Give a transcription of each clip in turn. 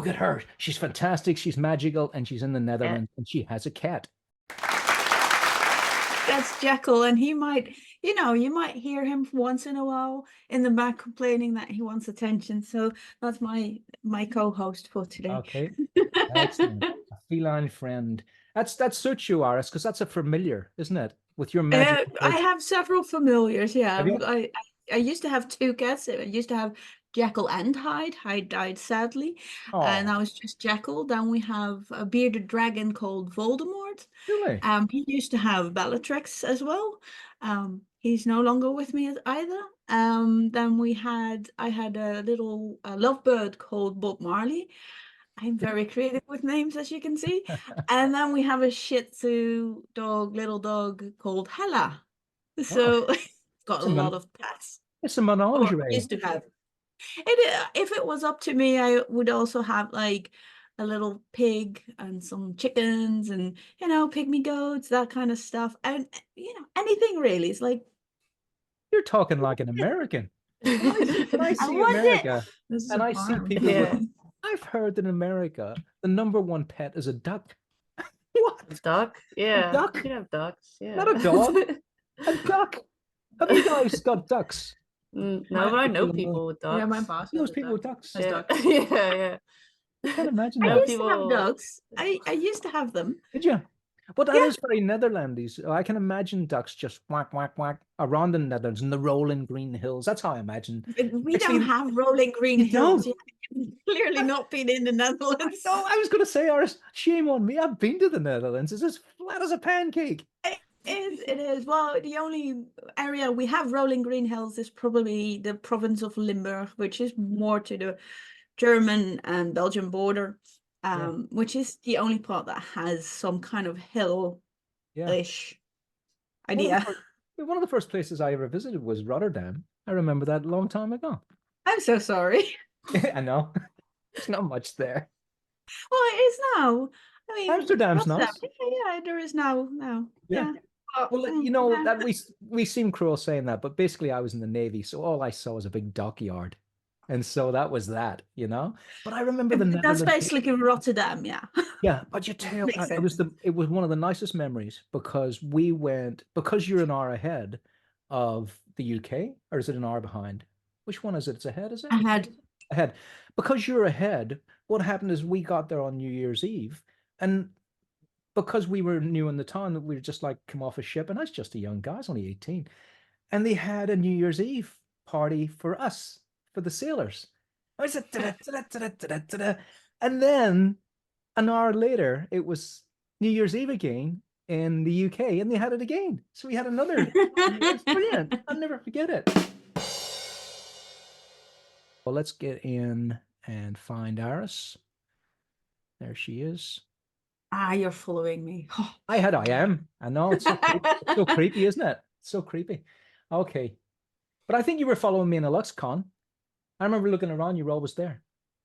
Look at her. She's fantastic. She's magical, and she's in the Netherlands, and she has a cat. That's Jekyll, and he might, you might hear him once in a while in the back complaining that he wants attention. So that's my co-host for today. Okay. Excellent. A feline friend. That suits you, Aris, because that's a familiar, isn't it? With your magic. I have several familiars. Yeah, Have you? I used to have 2 cats. I used to have Jekyll and Hyde. Hyde died sadly, and Oh, now it's just Jekyll. Then we have a bearded dragon called Voldemort. really? He used to have Bellatrix as well. He's no longer with me either. Then I had a little lovebird called Bob Marley. I'm very creative with names, as you can see. And then we have a Shih Tzu little dog called Hella. So Oh, it's got a lot of pets. it's a Or menagerie. used to have. If it was up to me, I would also have like a little pig and some chickens and pygmy goats, that kind of stuff, and anything really. It's like You're talking like an American. When I I see want it. America, This is and a I see farm. people Yeah. with, I've heard that in America, the number one pet is a duck. What? Duck? Yeah. duck? You can have ducks. Yeah. Not a dog. A duck. Have you guys got ducks? No, but I know people with ducks. Yeah, my boss Those has a people with duck. ducks. Has Yeah. ducks. Yeah. I can't imagine I that. used to have people- ducks. I used to have them. Did you? Well, that Yeah. is very Netherlandish. I can imagine ducks just whack, whack, whack around the Netherlands and the rolling green hills. That's how I imagine. We Actually, don't have rolling green you hills. don't? You've clearly not been in the Netherlands. No, I was going to say, Aris, shame on me. I've been to the Netherlands. It's as flat as a pancake. It is. Well, the only area we have rolling green hills is probably the province of Limburg, which is more to the German and Belgian border, which is the only part that has some kind of hill-ish idea. One of the first places I ever visited was Rotterdam. I remember that a long time ago. I'm so sorry. I know. There's not much there. Well, it is now. I mean, Amsterdam's Rotterdam, nice. yeah, there is now. Yeah. Well, you know that we seem cruel saying that, but basically I was in the Navy, so all I saw was a big dockyard. And so that was that, But I remember the That's Netherlands. basically Rotterdam, yeah. Yeah, but you tell it was one of the nicest memories because you're an hour ahead of the UK, or is it an hour behind? Which one is it? It's ahead, is it? Ahead. Because you're ahead, what happened is we got there on New Year's Eve, and because we were new in the town, we were just like come off a ship, and I was just a young guy, I was only 18, and they had a New Year's Eve party for us, for the sailors. I said, and then an hour later, it was New Year's Eve again in the UK, and they had it again. So we had another. It's brilliant. I'll never forget it. Well, let's get in and find Aris. There she is. You're following me. I am. I know. It's so creepy, isn't it? So creepy. Okay. But I think you were following me in a LuxCon. I remember looking around, you were always there.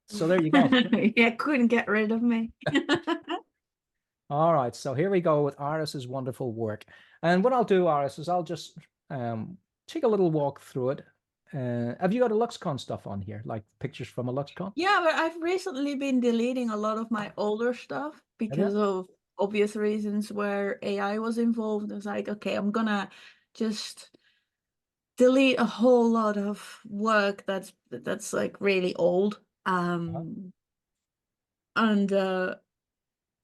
So there you go. Yeah, couldn't get rid of me. All right. So here we go with Aris's wonderful work. And what I'll do, Aris, is I'll just take a little walk through it. Have you got a LuxCon stuff on here, like pictures from a LuxCon? Yeah, but I've recently been deleting a lot of my older stuff because of obvious reasons where AI was involved. I was like, okay, I'm gonna just delete a whole lot of work that's like really old. And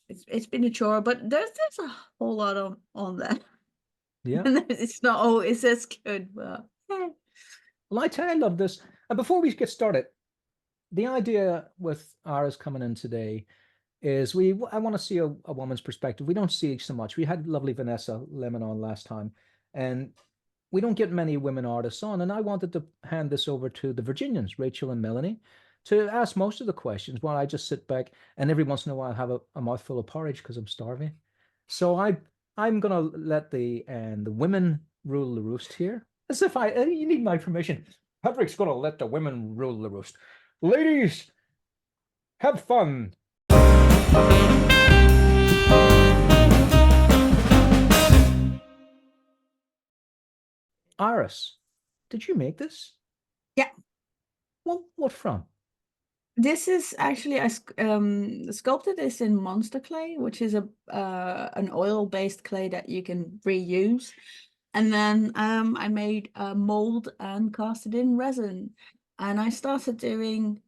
it's been a chore, but there's a whole lot on that. Yeah. And it's not always as good, but Well, I tell you, I love this. And before we get started, the idea with Aris coming in today is I want to see a woman's perspective. We don't see it so much. We had lovely Vanessa Lemon on last time, and we don't get many women artists on. And I wanted to hand this over to the Virginians, Rachel and Melanie, to ask most of the questions while I just sit back and every once in a while have a mouthful of porridge because I'm starving. So I'm gonna let the women rule the roost here. As if you need my permission. Patrick's gonna let the women rule the roost. Ladies, have fun. Aris, did you make this? Yeah. What from? This is actually I sculpted this in monster clay, which is a an oil-based clay that you can reuse. And then I made a mold and cast it in resin. And I started doing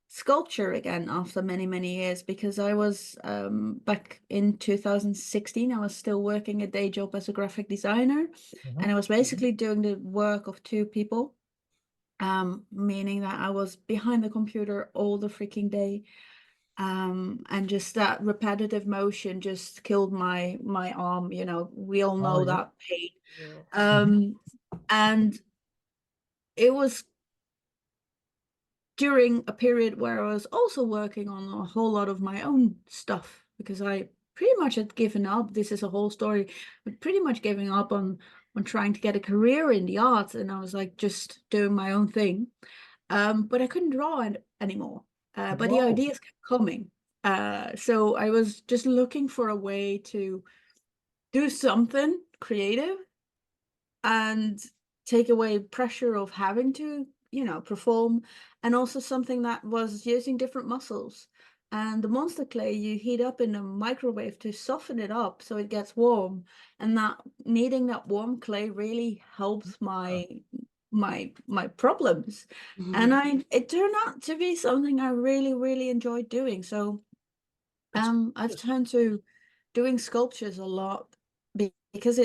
sculpture again after many, many years because I was back in 2016, I was still working a day job as a graphic designer. And I was basically doing the work of two people. Meaning that I was behind the computer all the freaking day. And just that repetitive motion just killed my arm, you know, we all Oh know yeah. that pain. Mhm. And it was during a period where I was also working on a whole lot of my own stuff because I pretty much had given up. This is a whole story, but pretty much giving up on trying to get a career in the arts, and I was like just doing my own thing. But I couldn't draw anymore. But the Whoa. ideas kept coming. So I was just looking for a way to do something creative and take away pressure of having to, you know, perform, and also something that was using different muscles. And the monster clay you heat up in a microwave to soften it up so it gets warm, and that needing that warm clay really helps my problems. And it turned out to be something I really, really enjoyed doing. So It's I've gorgeous. turned to doing sculptures a lot because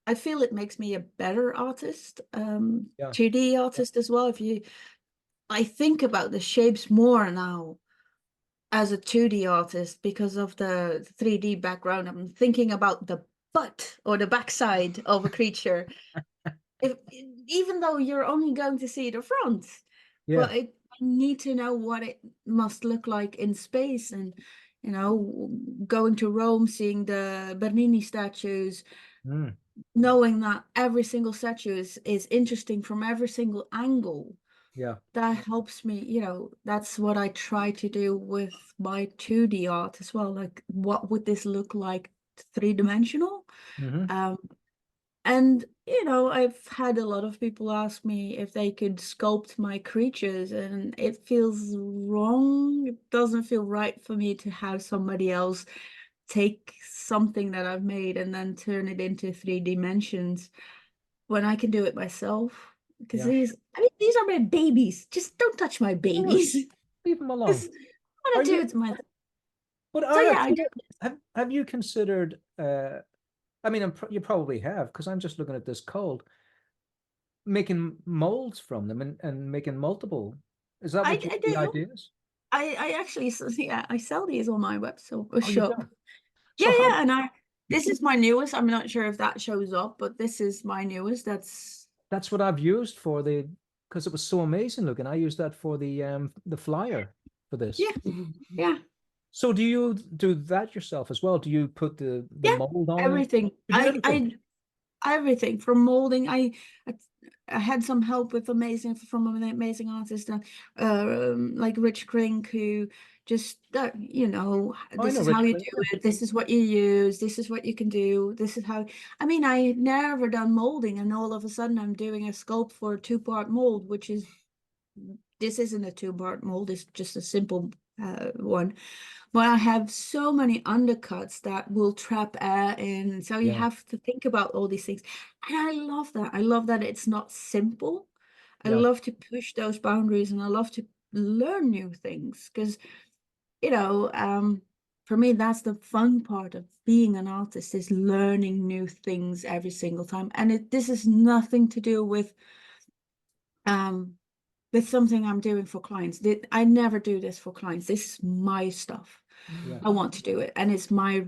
I feel it makes me a better artist, Yeah. 2D artist as well. I think about the shapes more now as a 2D artist because of the 3D background. I'm thinking about the butt or the backside of a creature. If even though you're only going to see the front, Yeah. but I need to know what it must look like in space. And you know, going to Rome, seeing the Bernini statues, Mm. knowing that every single statue is interesting from every single angle, Yeah. that helps me. You know, that's what I try to do with my 2D art as well. Like, what would this look like three-dimensional? Hmm. Um, and, you know, I've had a lot of people ask me if they could sculpt my creatures, and it feels wrong. It doesn't feel right for me to have somebody else take something that I've made and then turn it into 3 dimensions when I can do it myself. Because Yeah. these are my babies. Just don't touch my Sure. babies. Leave them alone. Because I Are want to do you? it to myself. But So Ara, yeah, I do. have you considered? I mean, you probably have, because I'm just looking at this cold, making molds from them and making multiple. Is that what I the do. idea is? I actually, yeah, I sell these on my web Oh, you shop. don't. Yeah, So how? yeah, and this is my newest. I'm not sure if that shows up, but this is my newest. That's what I've used for the, because it was so amazing looking. I used that for the flyer for this. Yeah, yeah, So do you do that yourself as well? Do you put the yeah. mold on it? Everything. You do everything. Everything from molding. I I had some help with from an amazing artist, like Rich Krink, who just you know, Oh, I this know is how Rich you Clink. do it. This is what you use. This is what you can do. This is how. I mean, I had never done molding, and all of a sudden, I'm doing a sculpt for a 2-part mold, which is this isn't a 2-part mold. It's just a simple one. But I have so many undercuts that will trap air in. So you Yeah, have to think about all these things. And I love that. I love that it's not simple. I yeah, love to push those boundaries, and I love to learn new things because, you know, for me, that's the fun part of being an artist, is learning new things every single time. And this is nothing to do um, with something I'm doing for clients. I never do this for clients. This is my stuff. yeah. I want to do it, and it's my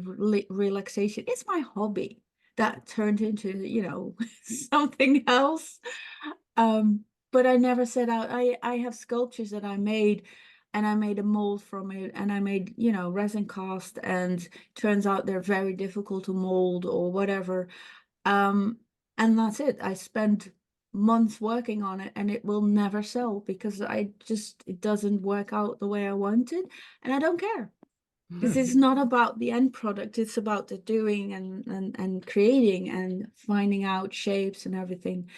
relaxation. It's my hobby that turned into, you know, something else. But I never set out. I have sculptures that I made, and I made a mold from it, and I made, you know, resin cast, and turns out they're very difficult to mold or whatever. Um, and that's it. I spent months working on it, and it will never sell because it doesn't work out the way I wanted, and I don't care. Because Hmm. it's not about the end product, it's about the doing and creating and finding out shapes and everything.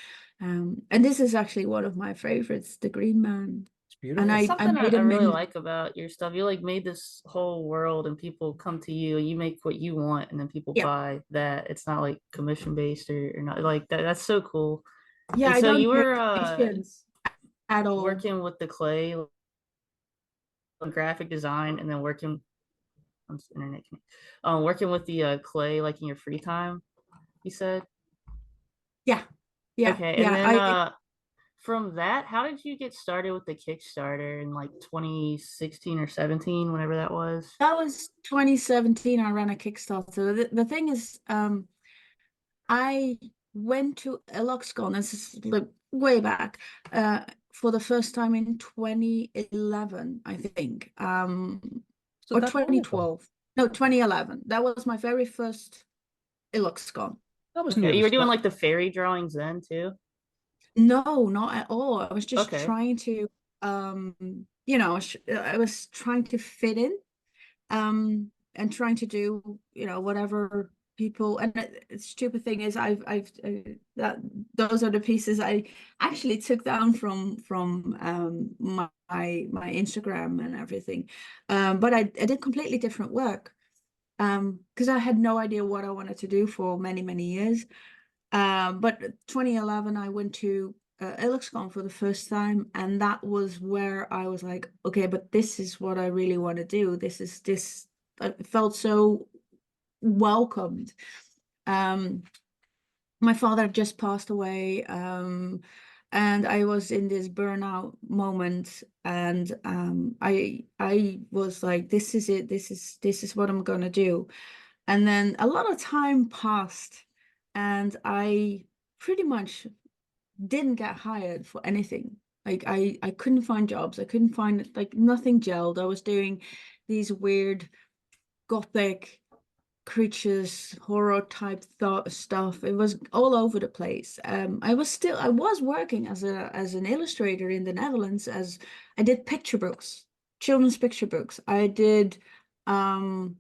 And this is actually one of my favorites, the Green Man. Beautiful. And It's I something made I a really mini. like about your stuff. You like made this whole world and people come to you and you make what you want and then people Yeah, buy that. It's not like commission based or not like that. That's so cool. yeah, And I so don't you take were commissions at all. working with the clay, graphic design, and then working on internet, working with the clay like in your free time, you said? Yeah, yeah, Okay, and yeah. then from that, how did you get started with the Kickstarter in like 2016 or 17, whenever that was? That was 2017. I ran a Kickstarter. The thing is, I went to Eloxcon, this is like way back, for the first time in 2011, I think, So or that long ago. 2012. No, 2011. That was my very first Eloxcon. That was Okay, near you the were doing start. like the fairy drawings then too? No, not at all. I was just Okay. trying to, I was trying to fit in, and trying to do, whatever people. And the stupid thing is, that those are the pieces I actually took down from my Instagram and everything. But I did completely different work, because I had no idea what I wanted to do for many, many years. But 2011, I went to Elixcon for the first time, and that was where I was like, okay, but this is what I really want to do. This. I felt so welcomed. Um, my father had just passed away, and I was in this burnout moment, and I was like, this is it. This is what I'm gonna do. And then a lot of time passed, and I pretty much didn't get hired for anything. Like I couldn't find jobs. I couldn't find, like, nothing gelled. I was doing these weird gothic creatures, horror type stuff. It was all over the place. I was working as an illustrator in the Netherlands. As I did picture books, children's picture books. I did um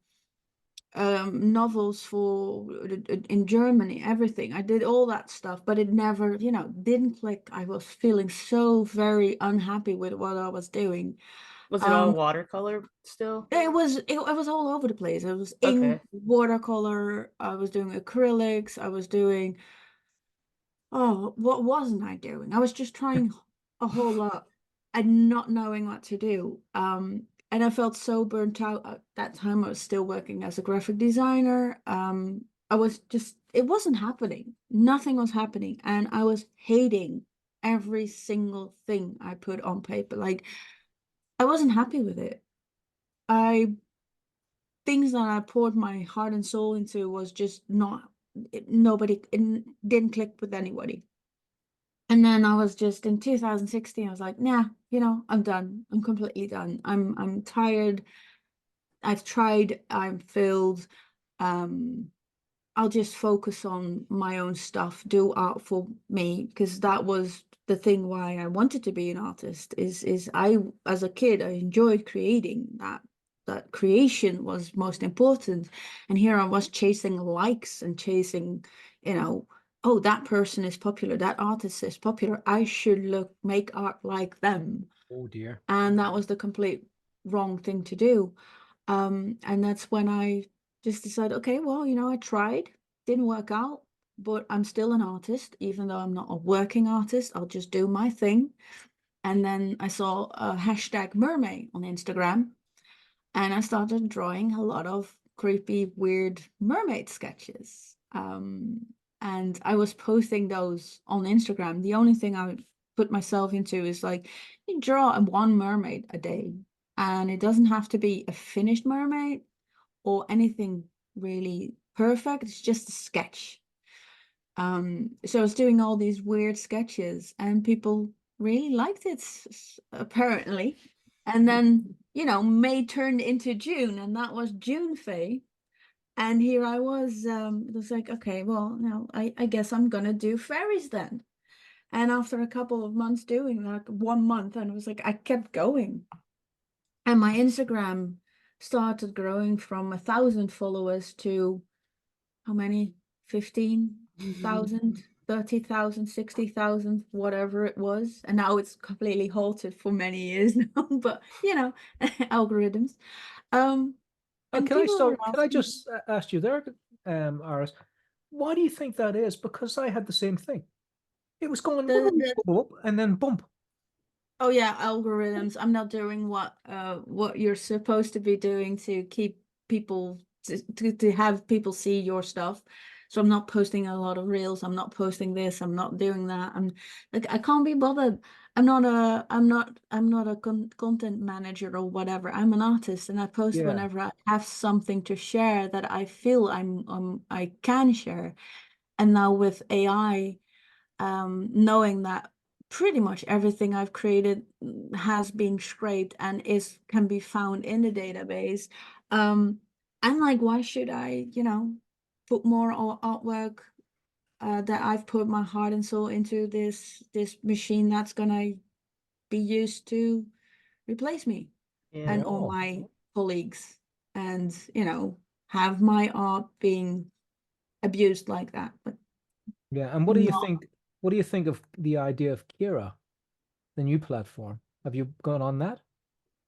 novels for in Germany, everything. I did all that stuff, but it never, didn't click. I was feeling so very unhappy with what I was doing. Was it all Um, watercolor still? it was all over the place. It was ink, Okay. watercolor. I was doing acrylics. I was doing, oh, what wasn't I doing? I was just trying a whole lot and not knowing what to do. And I felt so burnt out at that time. I was still working as a graphic designer. It wasn't happening. Nothing was happening. And I was hating every single thing I put on paper. Like, I wasn't happy with it. I Things that I poured my heart and soul into was just not, it didn't click with anybody. And then I was just in 2016, I was like, nah, I'm done. I'm completely done. I'm tired. I've tried, I'm filled. Um, I'll just focus on my own stuff, do art for me, because that was the thing why I wanted to be an artist. Is I, as a kid, I enjoyed creating. That creation was most important. And here I was chasing likes and chasing, oh, that person is popular, that artist is popular, I should make art like them. Oh dear. And that was the complete wrong thing to do. And that's when I just decided, okay, well, I tried, didn't work out, but I'm still an artist, even though I'm not a working artist. I'll just do my thing. And then I saw a hashtag mermaid on Instagram, and I started drawing a lot of creepy, weird mermaid sketches. And I was posting those on Instagram. The only thing I put myself into is like, you draw one mermaid a day, and it doesn't have to be a finished mermaid or anything really perfect. It's just a sketch. So I was doing all these weird sketches, and people really liked it, apparently. And then, May turned into June, and that was June Fae. And here I was, it was like, okay, well, now I guess I'm gonna do fairies then. And after a couple of months doing like 1 month, and it was like I kept going. And my Instagram started growing from 1,000 followers to how many? 15,000. 30,000, 60,000, whatever it was. And now it's completely halted for many years now, but you know, algorithms. And Can I people are start? Can I asking, just ask you there, Iris? Why do you think that is? Because I had the same thing. It was going the, whoop, the whoop, whoop, and then bump. oh yeah, algorithms. I'm not doing what you're supposed to be doing to keep people to have people see your stuff. So I'm not posting a lot of reels. I'm not posting this. I'm not doing that. I'm like I can't be bothered. I'm not a content manager or whatever. I'm an artist and I post Yeah, whenever I have something to share that I feel I can share. And now with AI, knowing that pretty much everything I've created has been scraped and can be found in the database. I'm like, why should I, put more artwork that I've put my heart and soul into this machine that's gonna be used to replace me Yeah. and all oh, my colleagues, and have my art being abused like that. But yeah. And what do you not. think? What do you think of the idea of Kira, the new platform? Have you gone on that?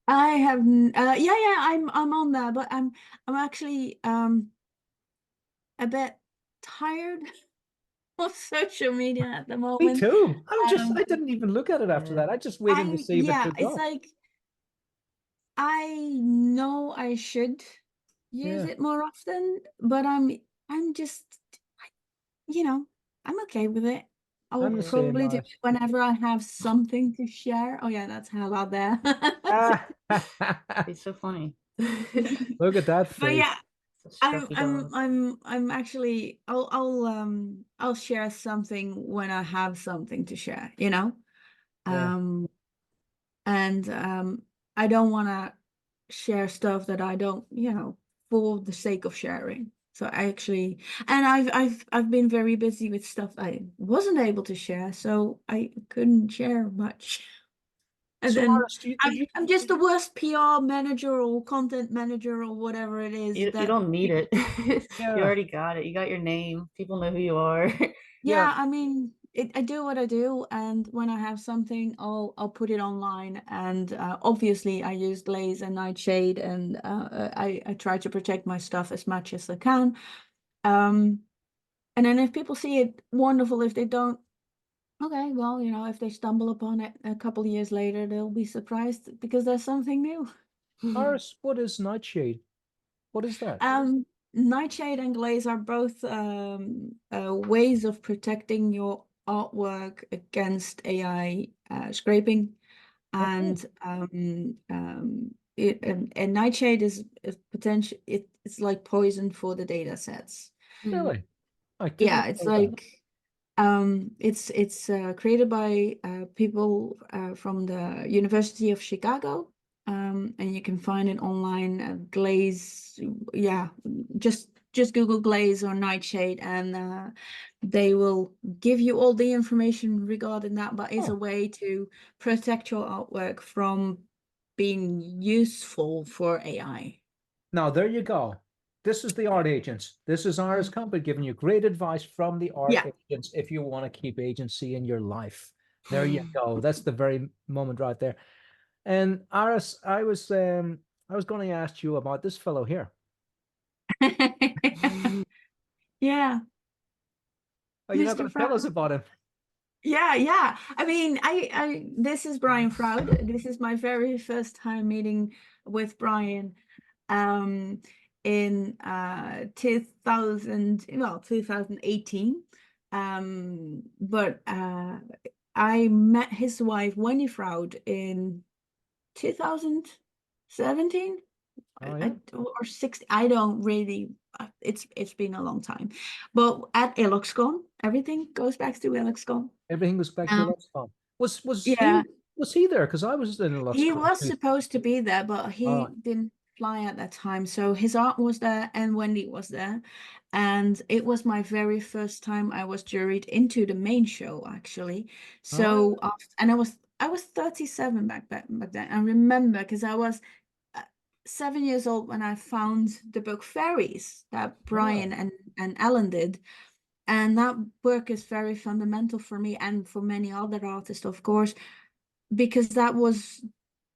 I have yeah, I'm on there, but I'm actually a bit tired of social media at the Me moment. too. I Um didn't even look at it after Yeah. that. I just waiting to see if it yeah, took it's off. like I know I should use Yeah, it more often, but I'm just you know, I'm okay with it. I will I'm the Yeah. same, probably do it Iris. whenever I have something to share. Oh yeah, that's hell out there. Ah, It's so funny. look at that But face. yeah, It's a scruffy dog. I'm actually I'll share something when I have something to share, Yeah. Um and I don't want to share stuff that I don't, for the sake of sharing. So I actually, and I've been very busy with stuff I wasn't able to share, so I couldn't share much. And So, then Iris, did you? I'm just the worst PR manager or content manager or whatever it is You that don't need it. You Yeah, already got it. You got your name. People know who you are. yeah. yeah, I mean, I do what I do, and when I have something, I'll put it online. And obviously, I use glaze and nightshade, and I try to protect my stuff as much as I can. Um, and then if people see it, wonderful. If they don't, okay, well, if they stumble upon it a couple of years later, they'll be surprised because there's something new. Iris, what is Nightshade? What is that? Nightshade and glaze are both ways of protecting your artwork against AI scraping, Okay, and and nightshade is potential. It's like poison for the data sets. really? I didn't Yeah, it's know that. like it's created by people from the University of Chicago, and you can find it online. Glaze, yeah, just Google glaze or nightshade, and they will give you all the information regarding that. But it's a Oh, way to protect your artwork from being useful for AI. now there you go. This is the art agents. This is Iris Compiet giving you great advice from the art Yeah. agents if you want to keep agency in your life. There you go. That's the very moment right there. And Iris, I was going to ask you about this fellow here. Yeah, Oh, you're not Mr. going to tell us Froud. about him. Yeah. I mean, this is Brian Froud. This is my very first time meeting with Brian, um, in 2018. But I met his wife Wendy Froud in 2017. Oh, yeah. Or 60. I don't really. It's been a long time, but at Illuxcon, everything goes back to Illuxcon. Everything was back to Um, Luxcon. Was yeah, he there? Because I was in he Luxcon was too. supposed to be there, but he Oh, didn't fly at that time. So his art was there, and Wendy was there, and it was my very first time I was juried into the main show, actually. oh, So, and I was 37 back then. I remember because I was 7 years old when I found the book Fairies that yeah. Brian and Alan did. And that work is very fundamental for me and for many other artists, of course, because that was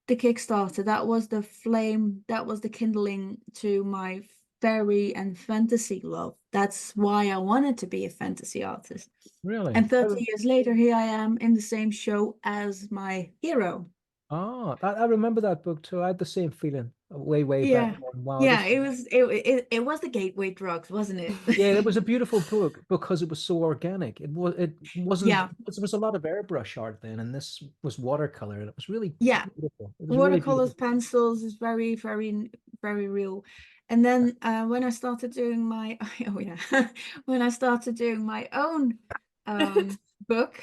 the Kickstarter, that was the flame, that was the kindling to my fairy and fantasy love. That's why I wanted to be a fantasy artist. Really? And 30 years later, here I am in the same show as my hero. Oh, I remember that book too. I had the same feeling way back Yeah. then. Wow, Yeah, this it was the gateway drugs, wasn't it? yeah, it was a beautiful book because it was so organic. It wasn't Yeah. there was a lot of airbrush art then, and this was watercolor, and it was really Yeah. beautiful. It was really Watercolors, beautiful. pencils is very, very real. And then when I started doing my oh yeah, when I started doing my own book.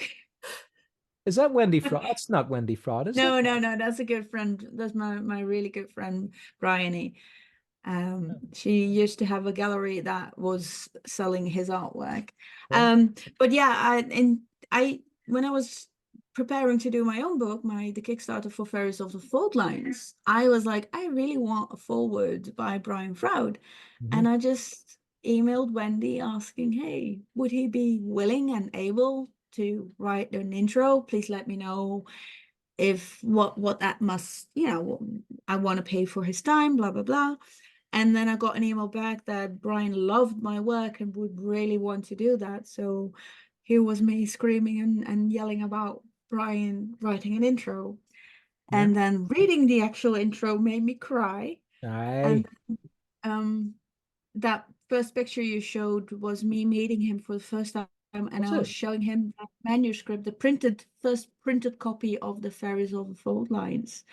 Is that Wendy Froud? That's not Wendy Froud, is it? No, that's a good friend. That's my really good friend, Brian. She used to have a gallery that was selling his artwork. Yeah. But yeah, I when I was preparing to do my own book, the Kickstarter for Fairies of the Fault Lines, I was like, I really want a foreword by Brian Froud. And I just emailed Wendy asking, hey, would he be willing and able to write an intro? Please let me know if what that must, I want to pay for his time, blah, blah, blah. And then I got an email back that Brian loved my work and would really want to do that. So here was me screaming and yelling about Brian writing an intro. Yeah. And then reading the actual intro made me cry. Aye. And that first picture you showed was me meeting him for the first time. And Was I was it? showing him that manuscript, the first printed copy of the Fairies of the Fault Lines.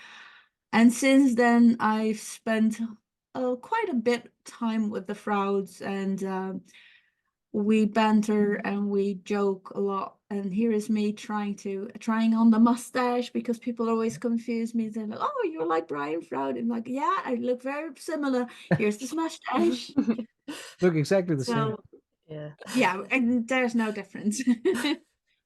And since then, I've spent quite a bit of time with the Frouds, and we banter and we joke a lot. And here is me trying on the mustache because people always confuse me. They're like, "Oh, you're like Brian Froud." I'm like, "Yeah, I look very similar. Here's this mustache." Look exactly the same. So yeah, and there's no difference.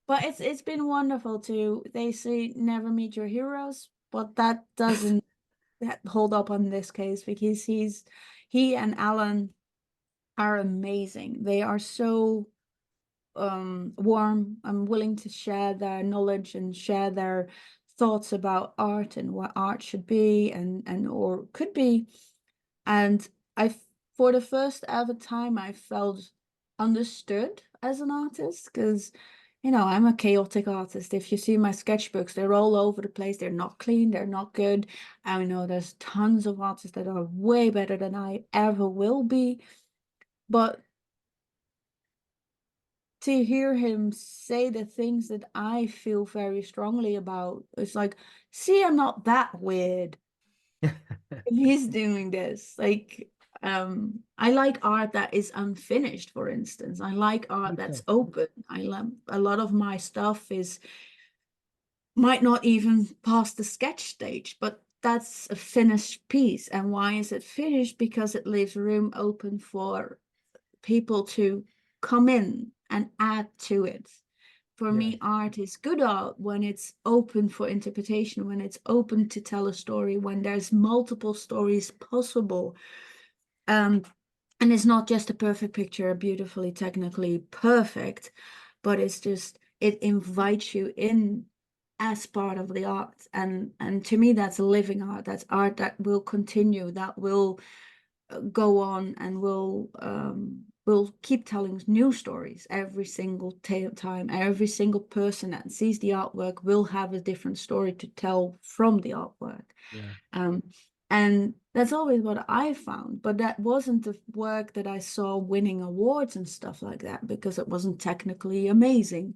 But it's been wonderful to. They say never meet your heroes, but that doesn't hold up on this case because he and Alan are amazing. They are so warm and willing to share their knowledge and share their thoughts about art and what art should be and or could be. And I, for the first ever time, I felt understood as an artist because, I'm a chaotic artist. If you see my sketchbooks, they're all over the place. They're not clean. They're not good. I know there's tons of artists that are way better than I ever will be. But to hear him say the things that I feel very strongly about, it's like, see, I'm not that weird. And he's doing this. Like, I like art that is unfinished, for instance. I like art that's open. I love a lot of my stuff might not even pass the sketch stage, but that's a finished piece. And why is it finished? Because it leaves room open for people to come in and add to it. For me, art is good art when it's open for interpretation, when it's open to tell a story, when there's multiple stories possible. And it's not just a perfect picture, beautifully technically perfect, but it's just, it invites you in as part of the art. And to me, that's living art. That's art that will continue, that will go on and will keep telling new stories every single time. Every single person that sees the artwork will have a different story to tell from the artwork. And that's always what I found, but that wasn't the work that I saw winning awards and stuff like that because it wasn't technically amazing.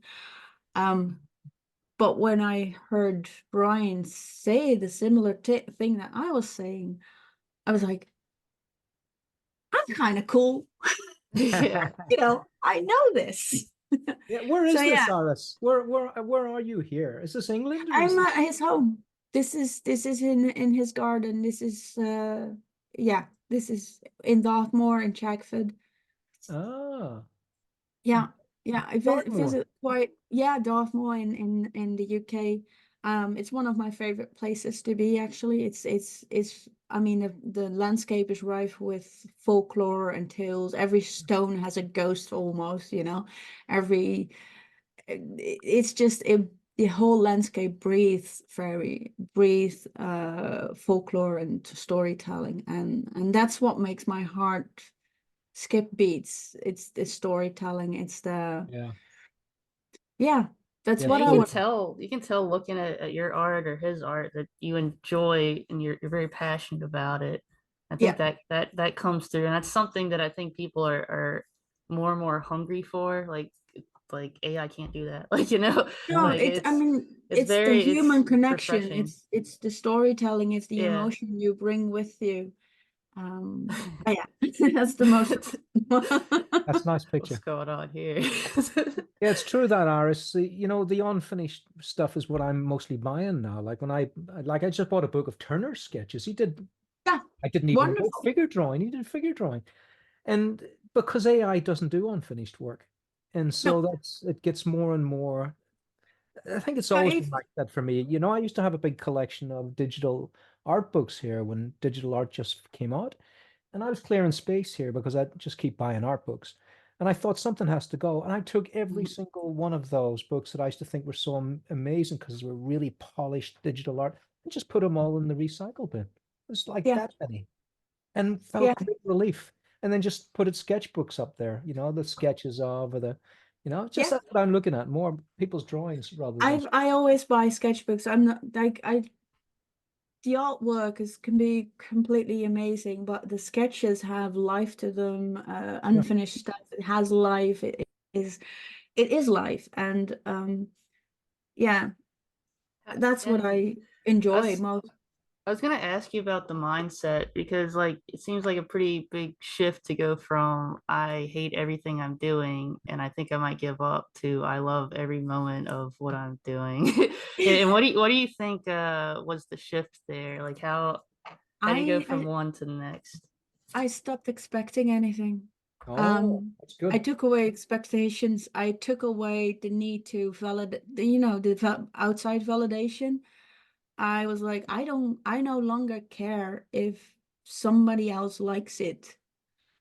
But when I heard Brian say the similar thing that I was saying, I was like, I'm kind of cool. yeah. I know this. Yeah, where is So this, yeah, Aris? Where are you here? Is this England or is I'm this... at his home. This is in his garden. This is this is in Dartmoor in Chagford. Ah, Yeah, I Dartmoor. visit quite, Dartmoor in the UK. It's one of my favorite places to be, actually. It's I mean, the landscape is rife with folklore and tales. Every stone has a ghost almost, you know. Every it's just the whole landscape breathes folklore and storytelling, and that's what makes my heart skip beats. It's the storytelling. It's the Yeah. yeah. That's Yeah, what Yeah, I you would. can tell looking at your art or his art that you enjoy and you're very passionate about it. I think Yeah. that comes through, and that's something that I think people are more and more hungry for. Like AI can't do that. Like, you know, No, like Mm. it's, I mean, it's it's the very human it's connection. refreshing. It's the storytelling. It's the Yeah. emotion you bring with you. Yeah, that's the most. That's a nice What's picture. going on here? Yeah, it's true that, Iris. You know, the unfinished stuff is what I'm mostly buying now. Like when I just bought a book of Turner's sketches. Yeah, I didn't even know wonderful. figure drawing. He did figure drawing. And because AI doesn't do unfinished work. And No, so it gets more and more. I think it's no, always if been like that for me. You know, I used to have a big collection of digital art books here when digital art just came out. And I was clearing space here because I just keep buying art books. And I thought something has to go. And I took every single one of those books that I used to think were so amazing because they were really polished digital art and just put them all in the recycle bin. It was like yeah, that many and yeah, felt great relief. And then just put its sketchbooks up there, you know, the sketches of or just yeah. that's what I'm looking at, more people's drawings rather than I always buy sketchbooks. I'm not like the artwork can be completely amazing, but the sketches have life to them. yeah. Unfinished stuff, it has life. Is it is life, and yeah, that's what And I I enjoy was most. I was gonna ask you about the mindset because like it seems like a pretty big shift to go from I hate everything I'm doing and I think I might give up to I love every moment of what I'm doing. And what do you think was the shift there? Like how do you go I from I one to the next? I stopped expecting anything. Oh, that's I good. took away expectations. I took away the need to validate, you know, the outside validation. I was like, I no longer care if somebody else likes it.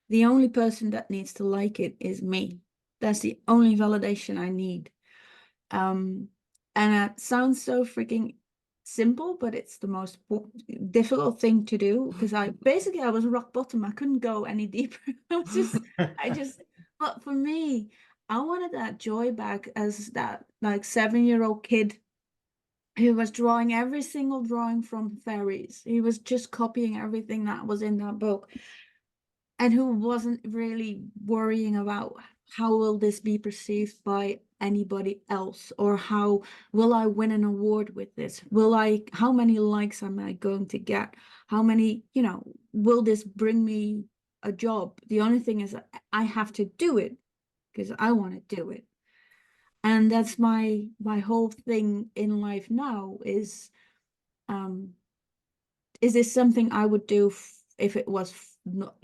The only person that needs to like it is me. That's the only validation I need. Um, and that sounds so freaking simple, but it's the most difficult thing to do because I was rock bottom. I couldn't go any deeper. I just, but for me, I wanted that joy back as that like 7-year-old kid who was drawing every single drawing from fairies. He was just copying everything that was in that book and who wasn't really worrying about how will this be perceived by anybody else, or how will I win an award with this, how many likes am I going to get, how many, will this bring me a job. The only thing is I have to do it because I want to do it. And that's my whole thing in life now um is this something I would do if it was not,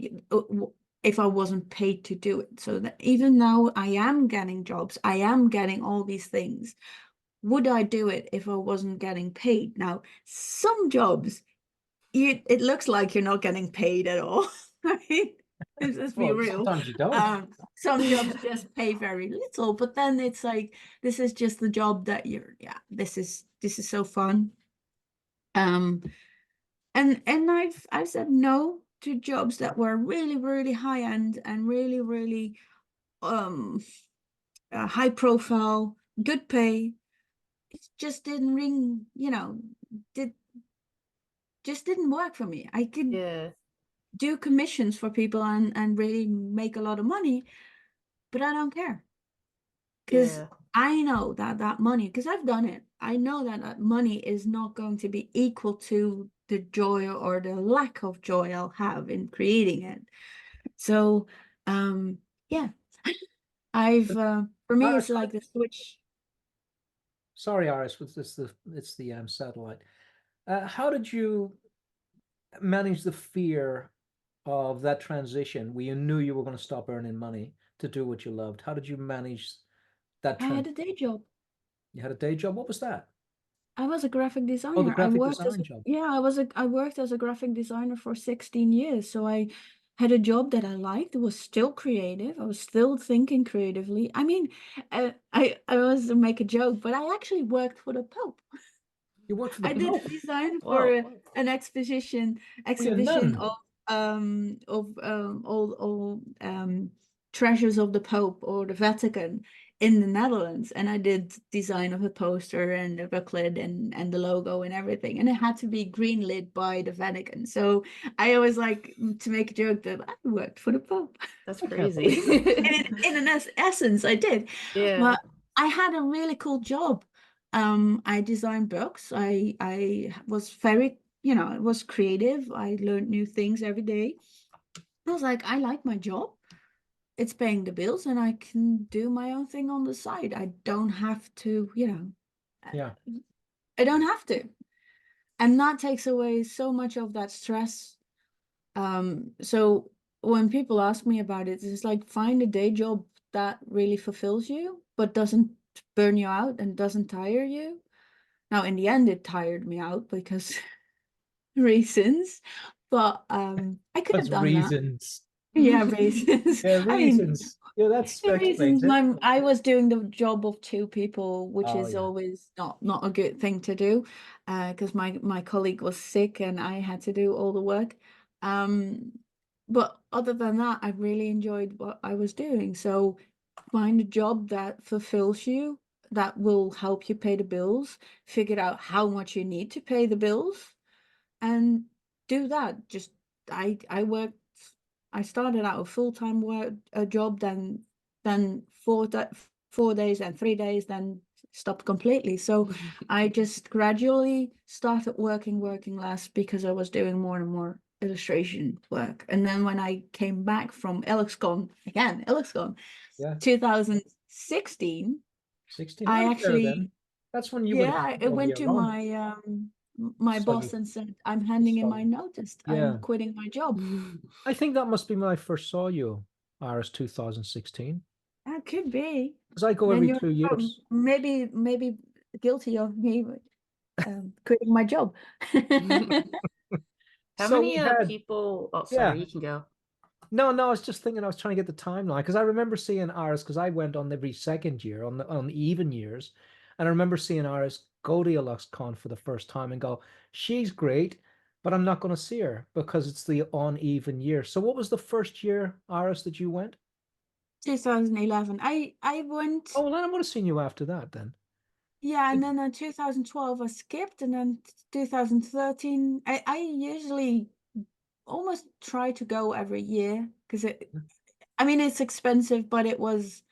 if I wasn't paid to do it? So that even now I am getting jobs, I am getting all these things. Would I do it if I wasn't getting paid? Now, some jobs, it looks like you're not getting paid at all, right? Let's be Well, real. sometimes you don't. Some jobs just pay very little, but then it's like this is just the job that yeah, this is so fun. Um, and I've said no to jobs that were really really high end and really really um high profile, good pay. It just didn't ring, did just didn't work for me. I could Yeah, do commissions for people and really make a lot of money, but I don't care because yeah, I know that money, because I've done it. I know that money is not going to be equal to the joy or the lack of joy I'll have in creating it. So, yeah, I've for me it's Iris, like the switch. sorry, Iris, it's the satellite. How did you manage the fear of that transition where you knew you were going to stop earning money to do what you loved? How did you manage that I had transition? a day job. You had a day job. What was that? I was a graphic Oh, the designer. I graphic worked as design job. I worked as a graphic designer for 16 years. So I had a job that I liked. It was still creative. I was still thinking creatively. I mean, I always make a joke, but I actually worked for the Pope. You worked for the I did Pope. design for Whoa. an exhibition Were you a nun? all treasures of the Pope or the Vatican in the Netherlands, and I did design of a poster and a booklet and the logo and everything, and it had to be green lit by the Vatican. So I always like to make a joke that I worked for the Pope. That's I can't crazy. believe it. In an essence, I did. Yeah. But I had a really cool job. I designed books. I was very, it was creative. I learned new things every day. I was like, I like my job. It's paying the bills, and I can do my own thing on the side. I don't have to, Yeah. I don't have to. And that takes away so much of that stress. So when people ask me about it, it's like find a day job that really fulfills you, but doesn't burn you out and doesn't tire you. Now, in the end, it tired me out because reasons, but I could have That's done that. reasons. Yeah, reasons. Yeah, I mean, reasons. Yeah, that's the reasons explains it. I was doing the job of two people, which Oh is yeah. always not a good thing to do, because my colleague was sick and I had to do all the work. Um, but other than that, I really enjoyed what I was doing. So find a job that fulfills you, that will help you pay the bills, figure out how much you need to pay the bills, and do that. Just I worked. I started out a full-time work a job, then 4 days and 3 days, then stopped completely. So I just gradually started working less because I was doing more and more illustration work. And then when I came back from LXCon Yeah. 2016, 16. I I was there actually then. That's when you would yeah, have I one went year to on. my Saw boss you. and said, I'm handing in Saw my you. notice. I'm Yeah. quitting my job. I think that must be when I first saw you, Iris 2016. That could be. Because I go Then every you're 2 years. maybe guilty of me quitting my job. How So many we had, people? Oh, yeah. sorry, you can go. No, I was just thinking, I was trying to get the timeline because I remember seeing Iris because I went on every second year on the even years, and I remember seeing Iris go to LuxCon for the first time and go, she's great, but I'm not going to see her because it's the uneven year. So what was the first year, Iris, that you went? 2011. I went, Oh, well, then I would have seen you after that then. yeah, and then in 2012 I skipped, and then 2013 I usually almost try to go every year because I mean it's expensive, but it was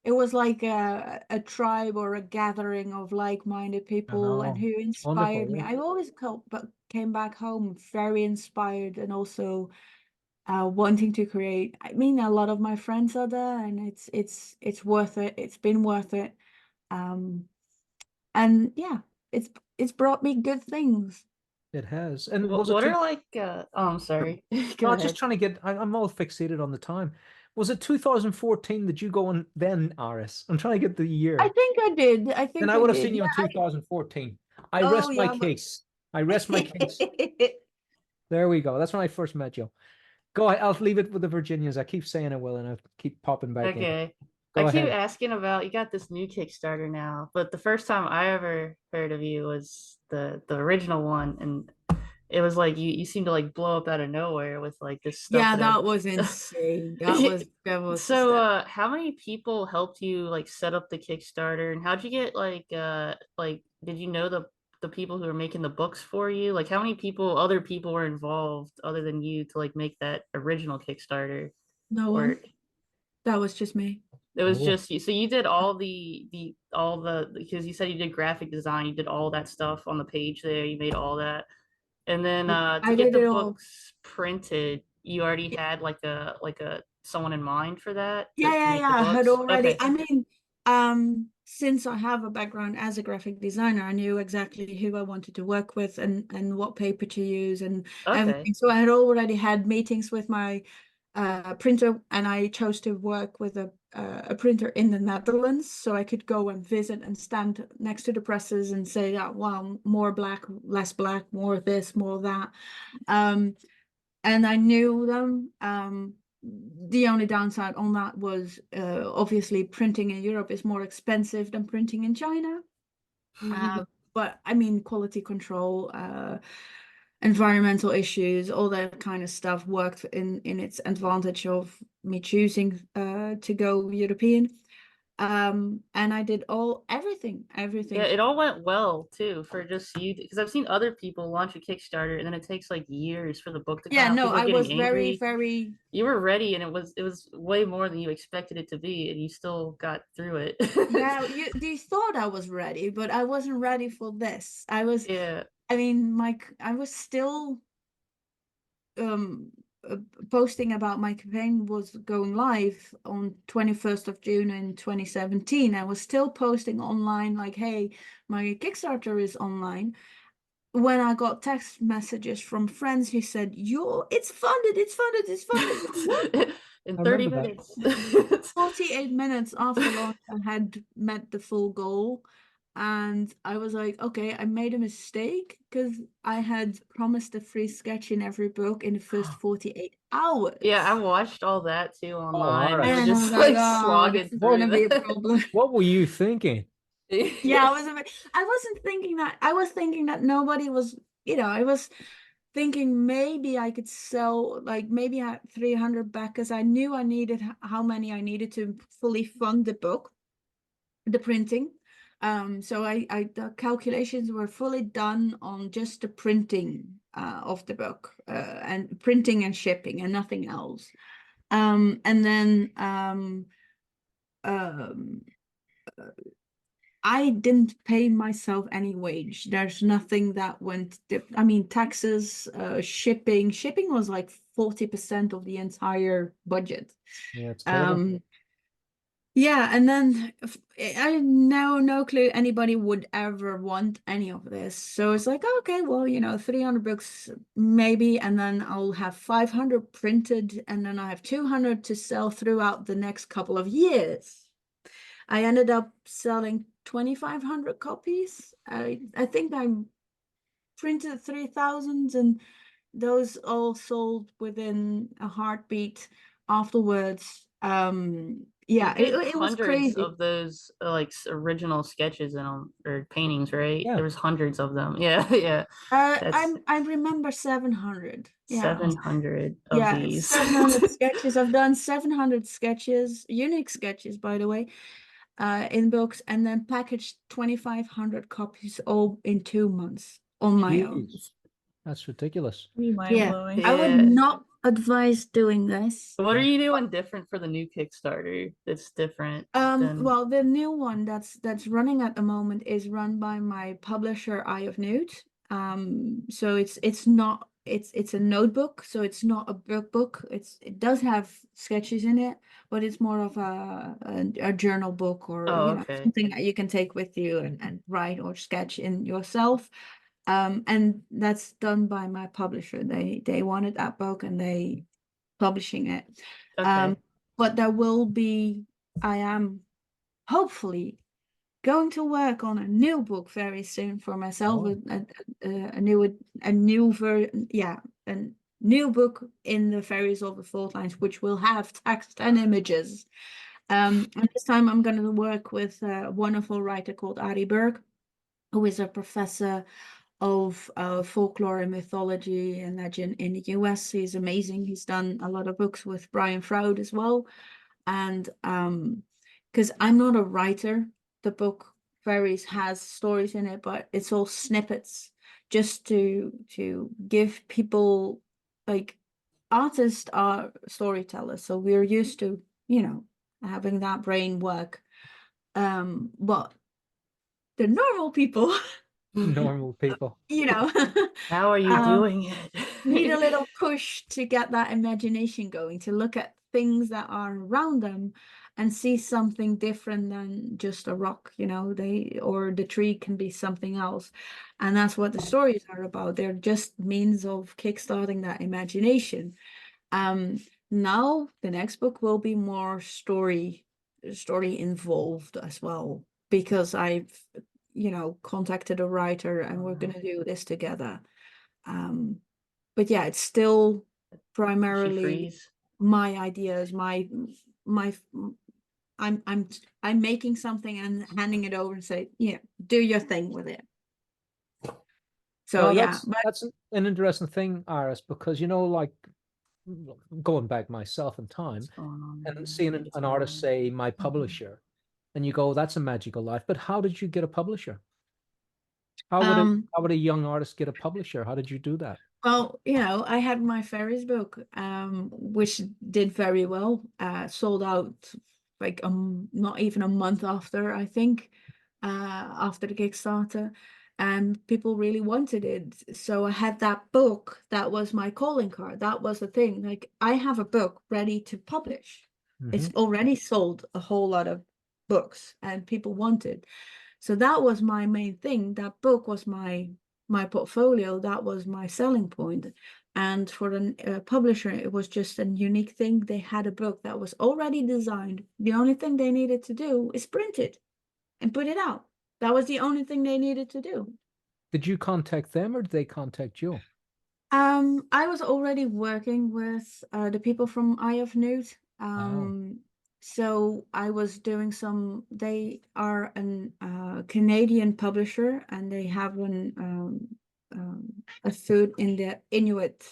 like a tribe or a gathering of like-minded people and Oh, who wonderful. inspired me. Yeah. I always came back home very inspired and also wanting to create. I mean, a lot of my friends are there, and it's worth it. It's been worth it. Um, and yeah, it's brought me good things. It has. And What was it what two? are like oh, I'm sorry. No, Go I was just ahead. trying to get, I'm all fixated on the time. Was it 2014 that you go on then, Iris? I'm trying to get the I year. think I did. I Then think I I would have did. seen you in Yeah. 2014. I Oh rest my yeah, but case. I rest my case. There we go. That's when I first met you. Go ahead. I'll leave it with the Virginians. I keep saying I will, and I keep popping back in. Okay. I Go keep ahead. asking about you got this new Kickstarter now, but the first time I ever heard of you was the original one, and it was like you seemed to like blow up out of nowhere with like this stuff yeah, that that was insane. That was so how many people helped you like set up the Kickstarter, and how'd you get like did you know the people who were making the books for you? Like how many other people were involved other than you to like make that original Kickstarter no one. work? That was just me. It was Oh, just you. So you did all all the because you said you did graphic design, you did all that stuff on the page there, you made all that. And then to I get did the it all. books printed, you already had like a someone in mind for that Yeah, to yeah, make the yeah. I had books. already. Okay. I mean, since I have a background as a graphic designer, I knew exactly who I wanted to work with and what paper to use and Okay. everything. So I had already had meetings with my printer, and I chose to work with a printer in the Netherlands, so I could go and visit and stand next to the presses and say, "Yeah, wow, more black, less black, more this, more that." And I knew them. The only downside on that was obviously printing in Europe is more expensive than printing in China. But I mean, quality control, environmental issues, all that kind of stuff worked in its advantage of me choosing to go European. And I did everything. Yeah, it all went well too for just you, because I've seen other people launch a Kickstarter and then it takes like years for the book to come Yeah, out. no, People are I getting was very, angry. very. You were ready, and it was way more than you expected it to be, and you still got through it. Yeah, you thought I was ready, but I wasn't ready for this. Yeah. I mean, I was still posting about my campaign was going live on 21st of June in 2017. I was still posting online like, hey, my Kickstarter is online. When I got text messages from friends who said, it's funded, it's funded, it's funded. What? In I 30 remember that. minutes. 48 minutes after launch, I had met the full goal. And I was like, okay, I made a mistake because I had promised a free sketch in every book in the first 48 hours. Yeah, I watched all that too online. alright. You were And I was just like, like oh, this slogging is through gonna be a that. problem. What were you thinking? Yeah, I wasn't thinking that. I was thinking that nobody was, I was thinking maybe I could sell, like maybe I had 300 back because I knew I needed how many I needed to fully fund the book, the printing. So the calculations were fully done on just the printing of the book, and printing and shipping and nothing else. And then I didn't pay myself any wage. There's nothing that went. I mean, taxes, shipping. Shipping was like 40% of the entire budget. Yeah, it's terrible. Yeah, and then I had no clue anybody would ever want any of this. So it's like, okay, well, 300 books maybe, and then I'll have 500 printed, and then I have 200 to sell throughout the next couple of years. I ended up selling 2,500 copies. I think I printed 3,000, and those all sold within a heartbeat afterwards. Yeah, You did it was hundreds crazy. of those like original sketches in them, or paintings, right? Yeah. There was hundreds of them. Yeah, yeah. That's I remember 700. Yeah. 700 of Yeah, these. 700 sketches. I've done 700 sketches, unique sketches, by the way, in books, and then packaged 2,500 copies all in 2 months on my own. Jeez, that's ridiculous. Yeah, mind-blowing. I would Yeah. not advise doing this. What are Yeah. you doing different for the new Kickstarter that's different than Well, the new one that's running at the moment is run by my publisher, Eye of Nude. So it's a notebook, so it's not a book. It does have sketches in it, but it's more of a journal book, or okay. something that you can take with you and write or sketch in yourself. And that's done by my publisher. They wanted that book and they publishing it. Okay. But I am hopefully going to work on a new book very soon for myself. Oh. A new book in the Fairies of the Fault Lines, which will have text and images. And this time I'm going to work with a wonderful writer called Ari Berg, who is a professor of folklore and mythology and legend in the US. He's amazing. He's done a lot of books with Brian Froud as well. And because I'm not a writer, the book Fairies has stories in it, but it's all snippets just to give people, like, artists are storytellers, so we're used to having that brain work, but the normal people Normal people. How are you doing it? need a little push to get that imagination going, to look at things that are around them and see something different than just a rock, or the tree can be something else. And that's what the stories are about. They're just means of kickstarting that imagination. now the next book will be more story involved as well, because I've, you know, contacted a writer and we're going to do this together. But yeah, it's still Does she primarily freeze? my ideas, my I'm making something and handing it over and say, yeah, do your thing with it. So No, yeah, but that's an interesting thing, Iris, because you know, like going back myself in time What's going on in here? and I seeing think it's an artist mine. say my publisher, and you go, that's a magical life. But how did you get a publisher? How would a young artist get a publisher? How did you do that? well, you know, I had my fairies book, which did very well, sold out like not even a month after, I think, after the Kickstarter, and people really wanted it. So I had that book, that was my calling card. That was the thing. Like, I have a book ready to publish. It's already sold a whole lot of books and people wanted. So that was my main thing. That book was my portfolio. That was my selling point. And for a publisher, it was just a unique thing. They had a book that was already designed. The only thing they needed to do is print it and put it out. That was the only thing they needed to do. Did you contact them or did they contact you? I was already working with the people from Eye of Newt. So I was doing some, they are an Canadian publisher, and they have a food in the Inuit.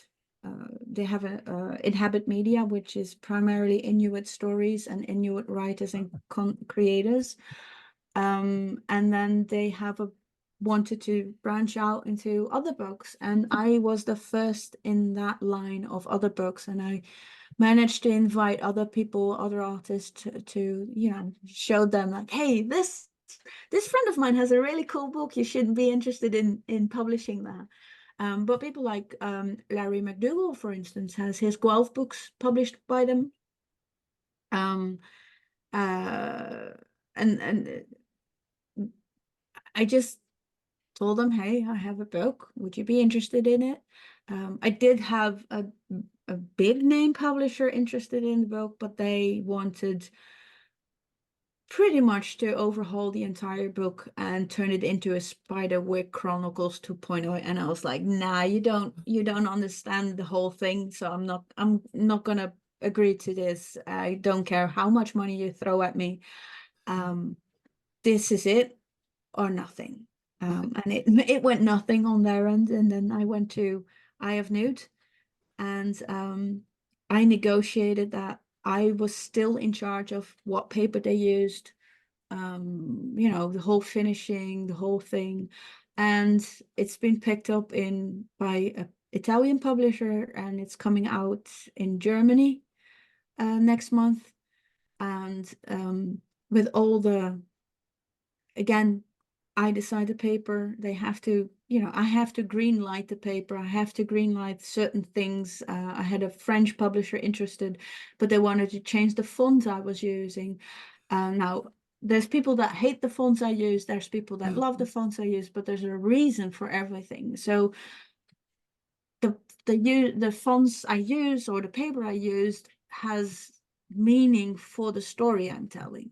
They have a Inhabit Media, which is primarily Inuit stories and Inuit writers and creators. And then they have wanted to branch out into other books, and I was the first in that line of other books, and I managed to invite other people, other artists to you know, show them like, hey, this friend of mine has a really cool book, you shouldn't be interested in publishing that. But people like Larry McDougall, for instance, has his Guelph books published by them. And I just told them, hey, I have a book. Would you be interested in it? I did have a big name publisher interested in the book, but they wanted pretty much to overhaul the entire book and turn it into a Spiderwick Chronicles 2.0. And I was like, nah, you don't understand the whole thing. So I'm not gonna agree to this. I don't care how much money you throw at me. This is it or nothing. And it went nothing on their end. And then I went to Eye of Newt, and I negotiated that I was still in charge of what paper they used, you know, the whole finishing, the whole thing. And it's been picked up by an Italian publisher, and it's coming out in Germany next month. And with all the, again, I decide the paper, they have to, you know, I have to green light the paper, I have to green light certain things. I had a French publisher interested, but they wanted to change the font I was using. Now, there's people that hate the fonts I use, there's people that love the fonts I use, but there's a reason for everything. So the fonts I use or the paper I used has meaning for the story I'm telling.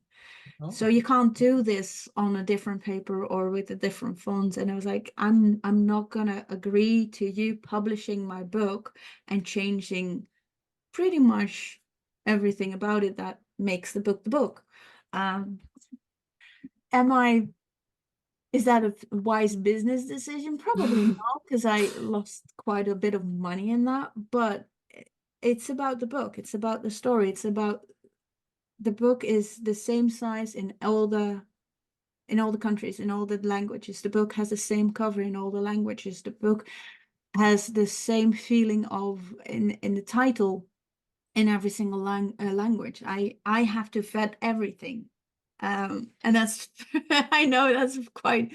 So you can't do this on a different paper or with a different font. And I was like, I'm not gonna agree to you publishing my book and changing pretty much everything about it that makes the book the book. Is that a wise business decision? Probably not, because I lost quite a bit of money in that, but it's about the book, it's about the story, it's about the book is the same size in all the countries, in all the languages. The book has the same cover in all the languages. The book has the same feeling of in the title in every single language. I have to vet everything. And that's I know that's quite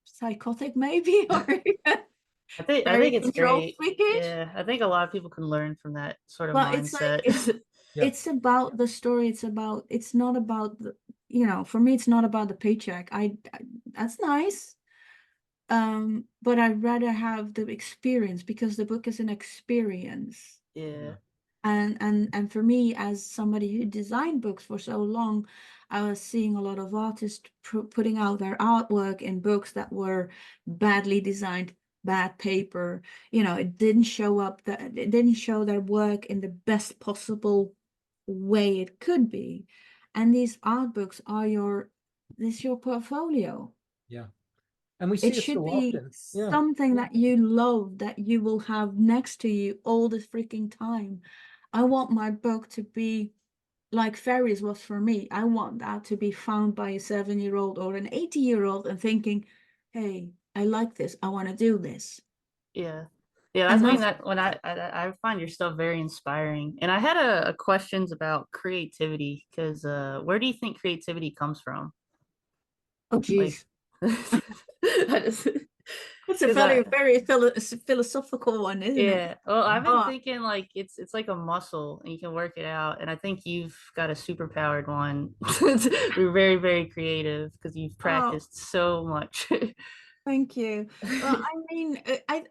psychotic maybe, or I very think it's control great. freakish. Yeah, I think a lot of people can learn from that sort of Well, it's like mindset. it's about the story. It's not about the, you know, for me, it's not about the paycheck. That's nice. But I'd rather have the experience, because the book is an experience. Yeah. And for me, as somebody who designed books for so long, I was seeing a lot of artists putting out their artwork in books that were badly designed, bad paper. It didn't show up, that it didn't show their work in the best possible way it could be. And these art books are your portfolio. Yeah. And we It see it so should be often. Yeah. something that you love, that you will have next to you all the freaking time. I want my book to be like fairies was for me. I want that to be found by a 7-year-old or an 80-year-old and thinking, hey, I like this. I want to do this. Yeah. Yeah, that's And something that's, that when I find your stuff very inspiring. And I had a questions about creativity because where do you think creativity comes from? oh, Like, geez. I just It's a because very philosophical one, isn't it? yeah. Well, I've been Oh, thinking like it's like a muscle and you can work it out. And I think you've got a superpowered one. We're very, very creative because you've oh, practiced so much. thank you. Well, I mean,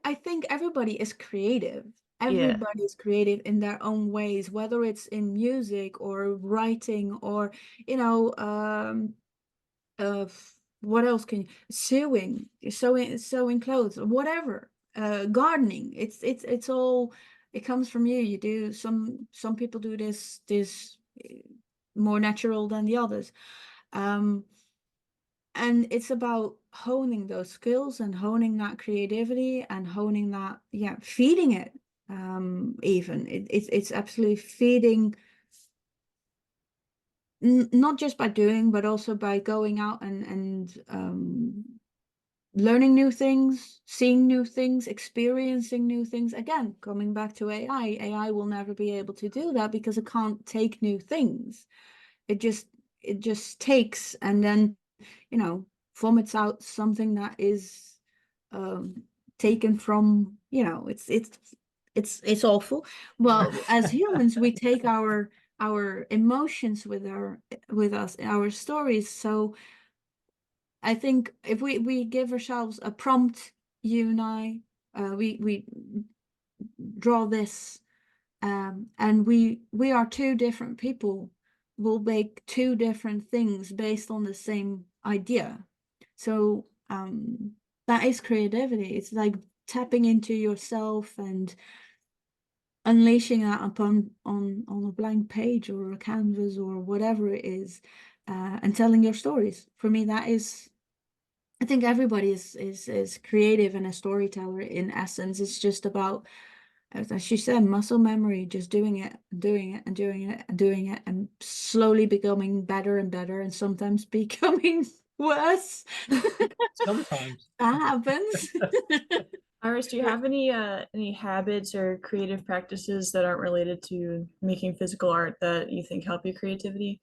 I think everybody is creative. Yeah. Everybody is creative in their own ways, whether it's in music or writing or, you know, what else can you, sewing clothes, whatever, gardening. It's all, it comes from you. You do some people do this more natural than the others. Um, and it's about honing those skills and honing that creativity and honing that, yeah, feeding it. Even it's absolutely feeding, not just by doing, but also by going out and learning new things, seeing new things, experiencing new things. Again, coming back to AI will never be able to do that because it can't take new things. It just takes and then, vomits out something that is um, taken from, it's awful. Well, as humans, we take our emotions with us, our stories. So I think if we give ourselves a prompt, you and I, we draw this, and we are two different people. We'll make two different things based on the same idea. So that is creativity. It's like tapping into yourself and unleashing that upon on a blank page or a canvas or whatever it is, and telling your stories. For me, that is, I think everybody is creative and a storyteller in essence. It's just about, as she said, muscle memory, just doing it, doing it, and doing it, and doing it, and slowly becoming better and better, and sometimes becoming worse. Sometimes. That happens. Iris, do you have any habits or creative practices that aren't related to making physical art that you think help your creativity?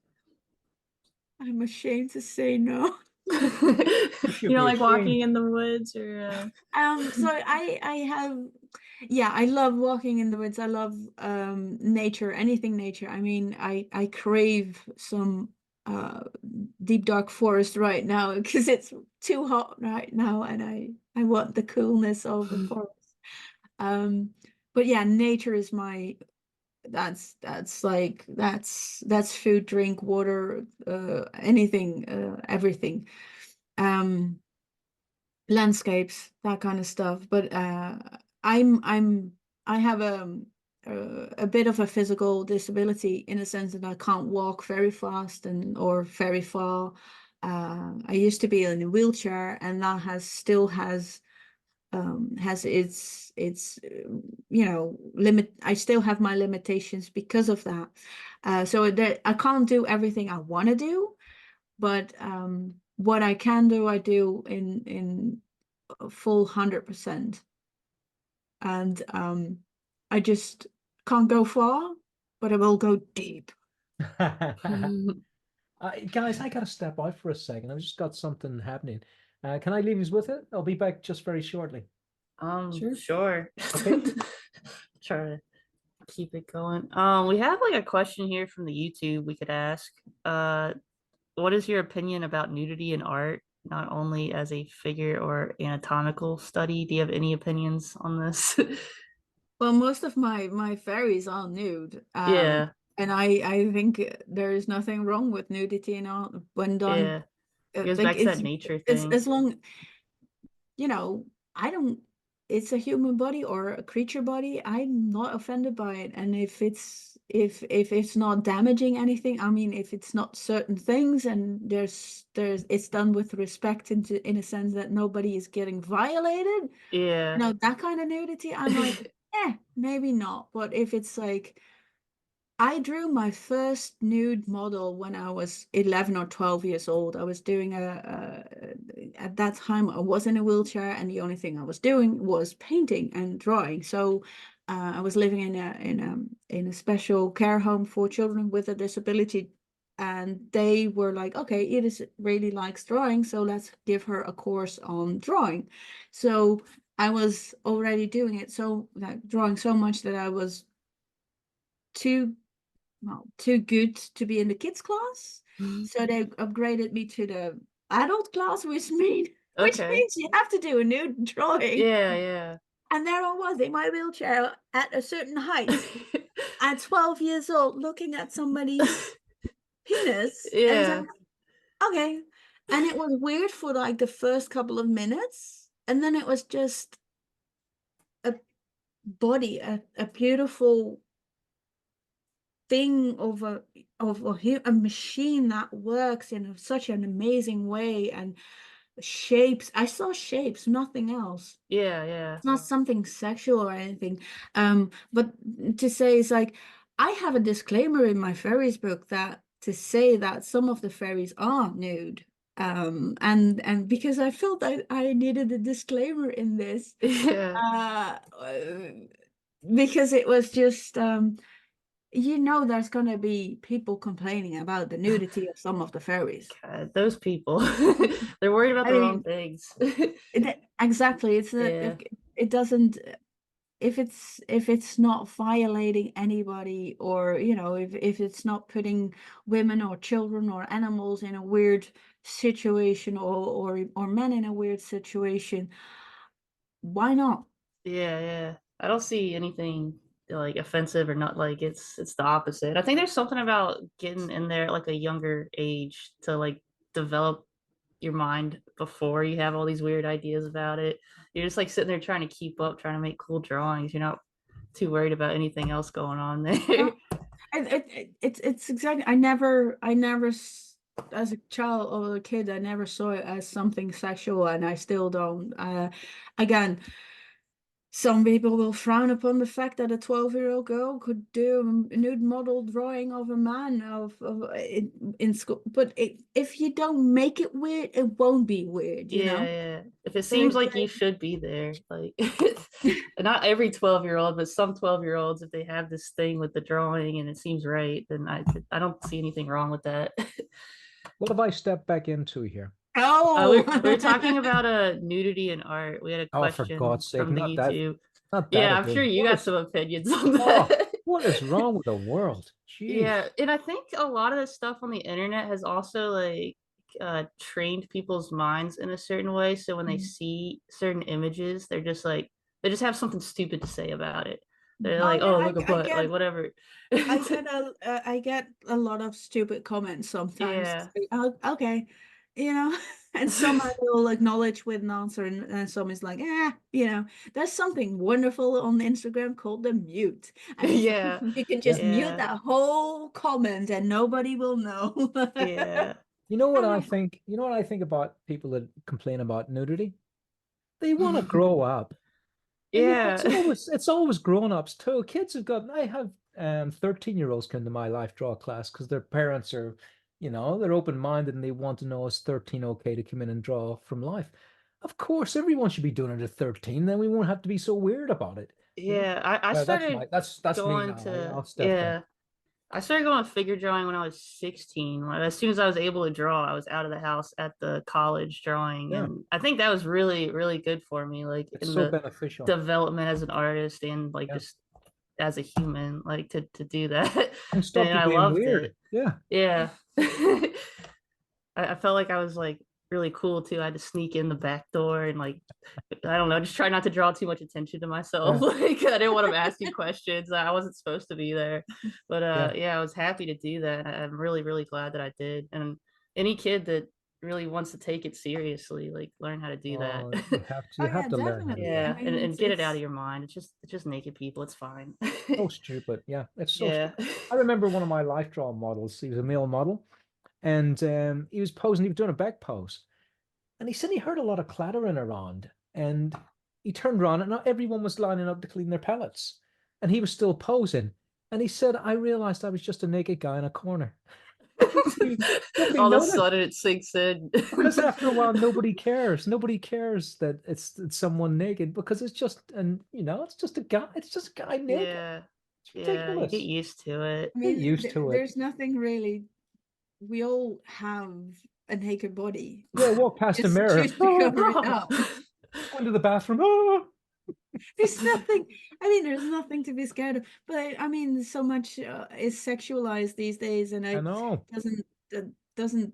I'm ashamed to say no. should You know, be like walking ashamed. in the woods or So I have, yeah, I love walking in the woods. I love nature, anything nature. I mean, I crave some uh deep dark forest right now because it's too hot right now and I want the coolness of the forest. Um, but yeah, nature is my, that's like that's food, drink, water, anything, everything. Um, Landscapes, that kind of stuff. But I have a bit of a physical disability in a sense that I can't walk very fast and or very far. I used to be in a wheelchair, and that has its limit. I still have my limitations because of that. So that I can't do everything I want to do, but what I can do, I do in a full 100%. And I just can't go far, but I will go deep. Guys, I gotta step out for a second. I've just got something happening. Can I leave you with it? I'll be back just very shortly. Sure. Sure. Okay. Try to keep it going. We have like a question here from the YouTube we could ask. What is your opinion about nudity in art, not only as a figure or anatomical study? Do you have any opinions on this? Well, most of my fairies are nude. Yeah, And I think there is nothing wrong with nudity and all when done. yeah. It goes Like back to that nature it's thing. as long, you know, I don't, it's a human body or a creature body. I'm not offended by it. And if it's not damaging anything, I mean, if it's not certain things and there's it's done with respect in a sense that nobody is getting violated, Yeah. that kind of nudity, I'm like, maybe not. But if it's like, I drew my first nude model when I was 11 or 12 years old. I was doing at that time I was in a wheelchair and the only thing I was doing was painting and drawing. So I was living in a special care home for children with a disability, and they were like, okay, Edith really likes drawing, so let's give her a course on drawing. So I was already doing it, so like drawing so much that I was too good to be in the kids class. So they upgraded me to the adult class, which Okay. means you have to do a nude drawing. Yeah, yeah. And there I was in my wheelchair at a certain height at 12 years old, looking at somebody's penis. And it's Yeah. like, okay. And it was weird for like the first couple of minutes. And then it was just a body, a beautiful thing of a machine that works in such an amazing way, and shapes. I saw shapes, nothing else. Yeah, yeah. It's not something sexual or anything. But to say it's like, I have a disclaimer in my fairies book that to say that some of the fairies are nude. And because I felt I needed a disclaimer in this, Yeah. because it was just there's going to be people complaining about the nudity of some of the fairies. God, those people. They're worried about I the wrong mean, things. exactly. It's Yeah. it doesn't, if it's not violating anybody, or if it's not putting women or children or animals in a weird situation, or men in a weird situation, why not? Yeah, yeah. I don't see anything like offensive or not, like it's the opposite. I think there's something about getting in there at like a younger age to like develop your mind before you have all these weird ideas about it. You're just like sitting there trying to keep up, trying to make cool drawings. You're not too worried about anything else going on there. It's exactly, I never as a child or a kid, I never saw it as something sexual, and I still don't. Again, some people will frown upon the fact that a 12-year-old girl could do a nude model drawing of a man in school. But if you don't make it weird, it won't be weird, Yeah, yeah. If it So seems like you should be there, like not every 12-year-old, but some 12-year-olds, if they have this thing with the drawing and it seems right, then I don't see anything wrong with that. What have I stepped back into here? We're talking about nudity and art. We had a Oh, for question God's sake, from the not that, YouTube. not that Yeah, I'm again. sure you What got is, some opinions on oh, that. what is wrong with the world? Jeez. Yeah, and I think a lot of the stuff on the internet has also like trained people's minds in a certain way. So when they see certain images, they're just like they just have something stupid to say about it. They're Oh like, yeah, "Oh, look at butt," like whatever. I get a lot of stupid comments sometimes. Yeah. Oh, okay, and some I will acknowledge with an answer, and some is like, there's something wonderful on Instagram called the mute. And Yeah. you can just mute Yeah. that whole comment and nobody will know. Yeah. You know what I'm I like, think? You know what I think about people that complain about nudity? They want to grow up. And Yeah. it's always grown-ups too. Kids have got, I have 13-year-olds come to my life draw class because their parents are, they're open-minded and they want to know, is 13 okay to come in and draw from life? Of course, everyone should be doing it at 13, then we won't have to be so weird about it. Yeah. I That's started my that's me going now. to I'll step back. I started going figure drawing when I was 16. As soon as I was able to draw, I was out of the house at the college drawing. Yeah. And I think that was really, really good for me, like It's in so the beneficial. development as an artist and like Yeah. just as a human, like to do that. And stop And you I being loved weird. it. Yeah. Yeah. I felt like I was like really cool too. I had to sneak in the back door and like, I don't know, just try not to draw too much attention to myself. Yeah. Like I didn't want them asking questions. I wasn't supposed to be there. But Yeah. yeah, I was happy to do that. I'm really, really glad that I did. And any kid that really wants to take it seriously, like learn how to do that. Oh, you have to, Oh, you have yeah, to learn how to do definitely. I that. Yeah, mean, and get it out of it's your mind. It's just naked people. It's fine. So stupid. Yeah, it's so Yeah. stupid. I remember one of my life draw models. He was a male model, and he was posing. He was doing a back pose, and he said he heard a lot of clattering around, and he turned around, and not everyone was lining up to clean their pallets, and he was still posing. And he said, "I realized I was just a naked guy in a corner." Nobody All of a noticed. sudden it sinks in. Because after a while, nobody cares. Nobody cares that it's someone naked because it's just, and it's just a guy. It's just a guy naked. Yeah. It's Yeah, you ridiculous. get used to it. I Get mean, used to it. there's nothing really. We all have a naked body. Yeah, walk past a Just mirror. choose to cover it up. Go into the bathroom. Oh. There's nothing. I mean, there's nothing to be scared of. But I mean, so much is sexualized these days, and I it know. doesn't.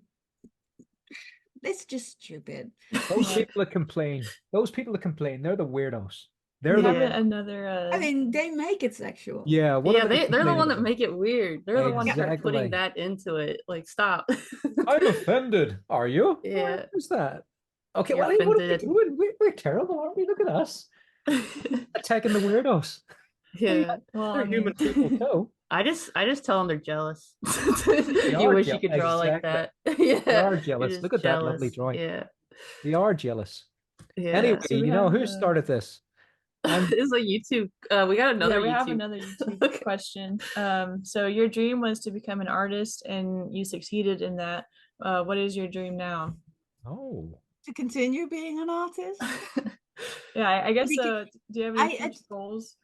It's just stupid. Those Yeah. people that complain. Those people that complain. They're the weirdos. They're We the have Yeah. another. I mean, they make it sexual. yeah. What Yeah, are they they're the one that complaining make it weird. They're the one that start Exactly. putting that into it. Like, stop. about? I'm offended. Are you? Yeah. Who's that? Okay. You're What are we offended. doing? We're terrible, aren't we? Look at us attacking the weirdos. Yeah. Well, They're I mean, human people too. I just tell them they're jealous. They You are wish you could draw like exactly. that. Yeah. They are You're jealous. just Look at that lovely jealous. drawing. Yeah. They are jealous. Yeah. Anyway, So we have, who started this? I'm It's a YouTube. We got another yeah, we have YouTube. another YouTube Okay. question. So your dream was to become an artist, and you succeeded in that. What is your dream now? oh. To continue being an artist. Yeah, I guess. Because Do you have any I- future goals?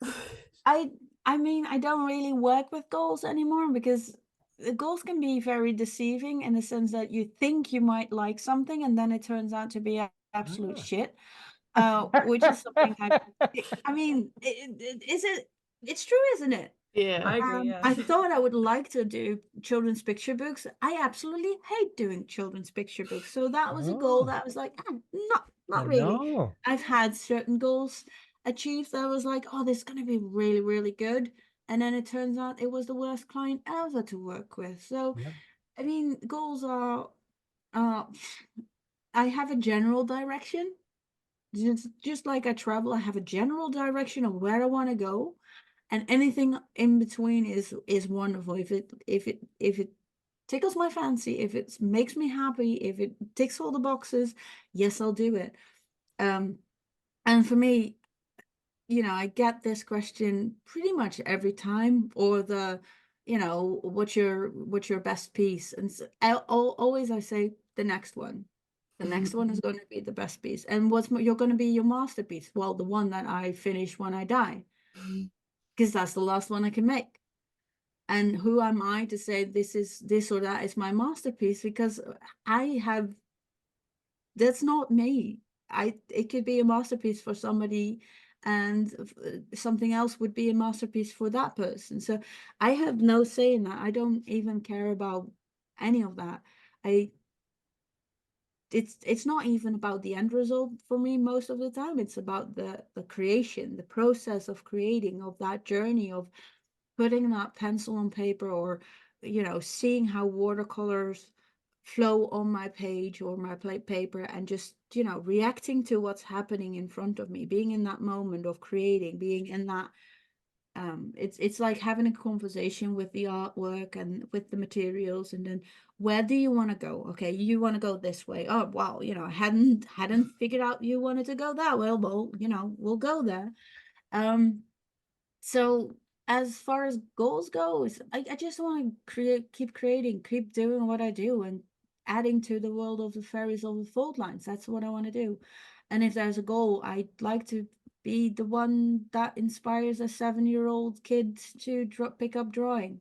I mean, I don't really work with goals anymore because the goals can be very deceiving in the sense that you think you might like something and then it turns out to be absolute Ah. shit. Which is something I mean, it's true, isn't it? Yeah. I agree. Yeah. I thought I would like to do children's picture books. I absolutely hate doing children's picture books. So that was a goal Oh. that was like, not I really. know. I've had certain goals achieved that was like, oh, this is going to be really, really good. And then it turns out it was the worst client ever to work with. So, Yeah. I mean, goals are, I have a general direction. Just like I travel, I have a general direction of where I want to go. And anything in between is wonderful. If it tickles my fancy, if it makes me happy, if it ticks all the boxes, yes, I'll do it. And for me, I get this question pretty much every time, or what's your best piece? And so always I say the next one. The next one is going to be the best piece. And you're going to be your masterpiece? Well, the one that I finish when I die, because that's the last one I can make. And who am I to say this or that is my masterpiece? Because that's not me. It could be a masterpiece for somebody, and something else would be a masterpiece for that person. So I have no say in that. I don't even care about any of that. It's not even about the end result for me most of the time. It's about the creation, the process of creating, of that journey of putting that pencil on paper, or seeing how watercolors flow on my page or my paper, and just reacting to what's happening in front of me, being in that moment of creating, being in that it's like having a conversation with the artwork and with the materials, and then where do you want to go? Okay, you want to go this way. Oh wow, I hadn't figured out you wanted to go that way. Well, we'll go there. So as far as goals goes, I just want to keep creating, keep doing what I do, and adding to the world of the fairies of the fault lines. That's what I want to do. And if there's a goal, I'd like to be the one that inspires a 7-year-old kid to pick up drawing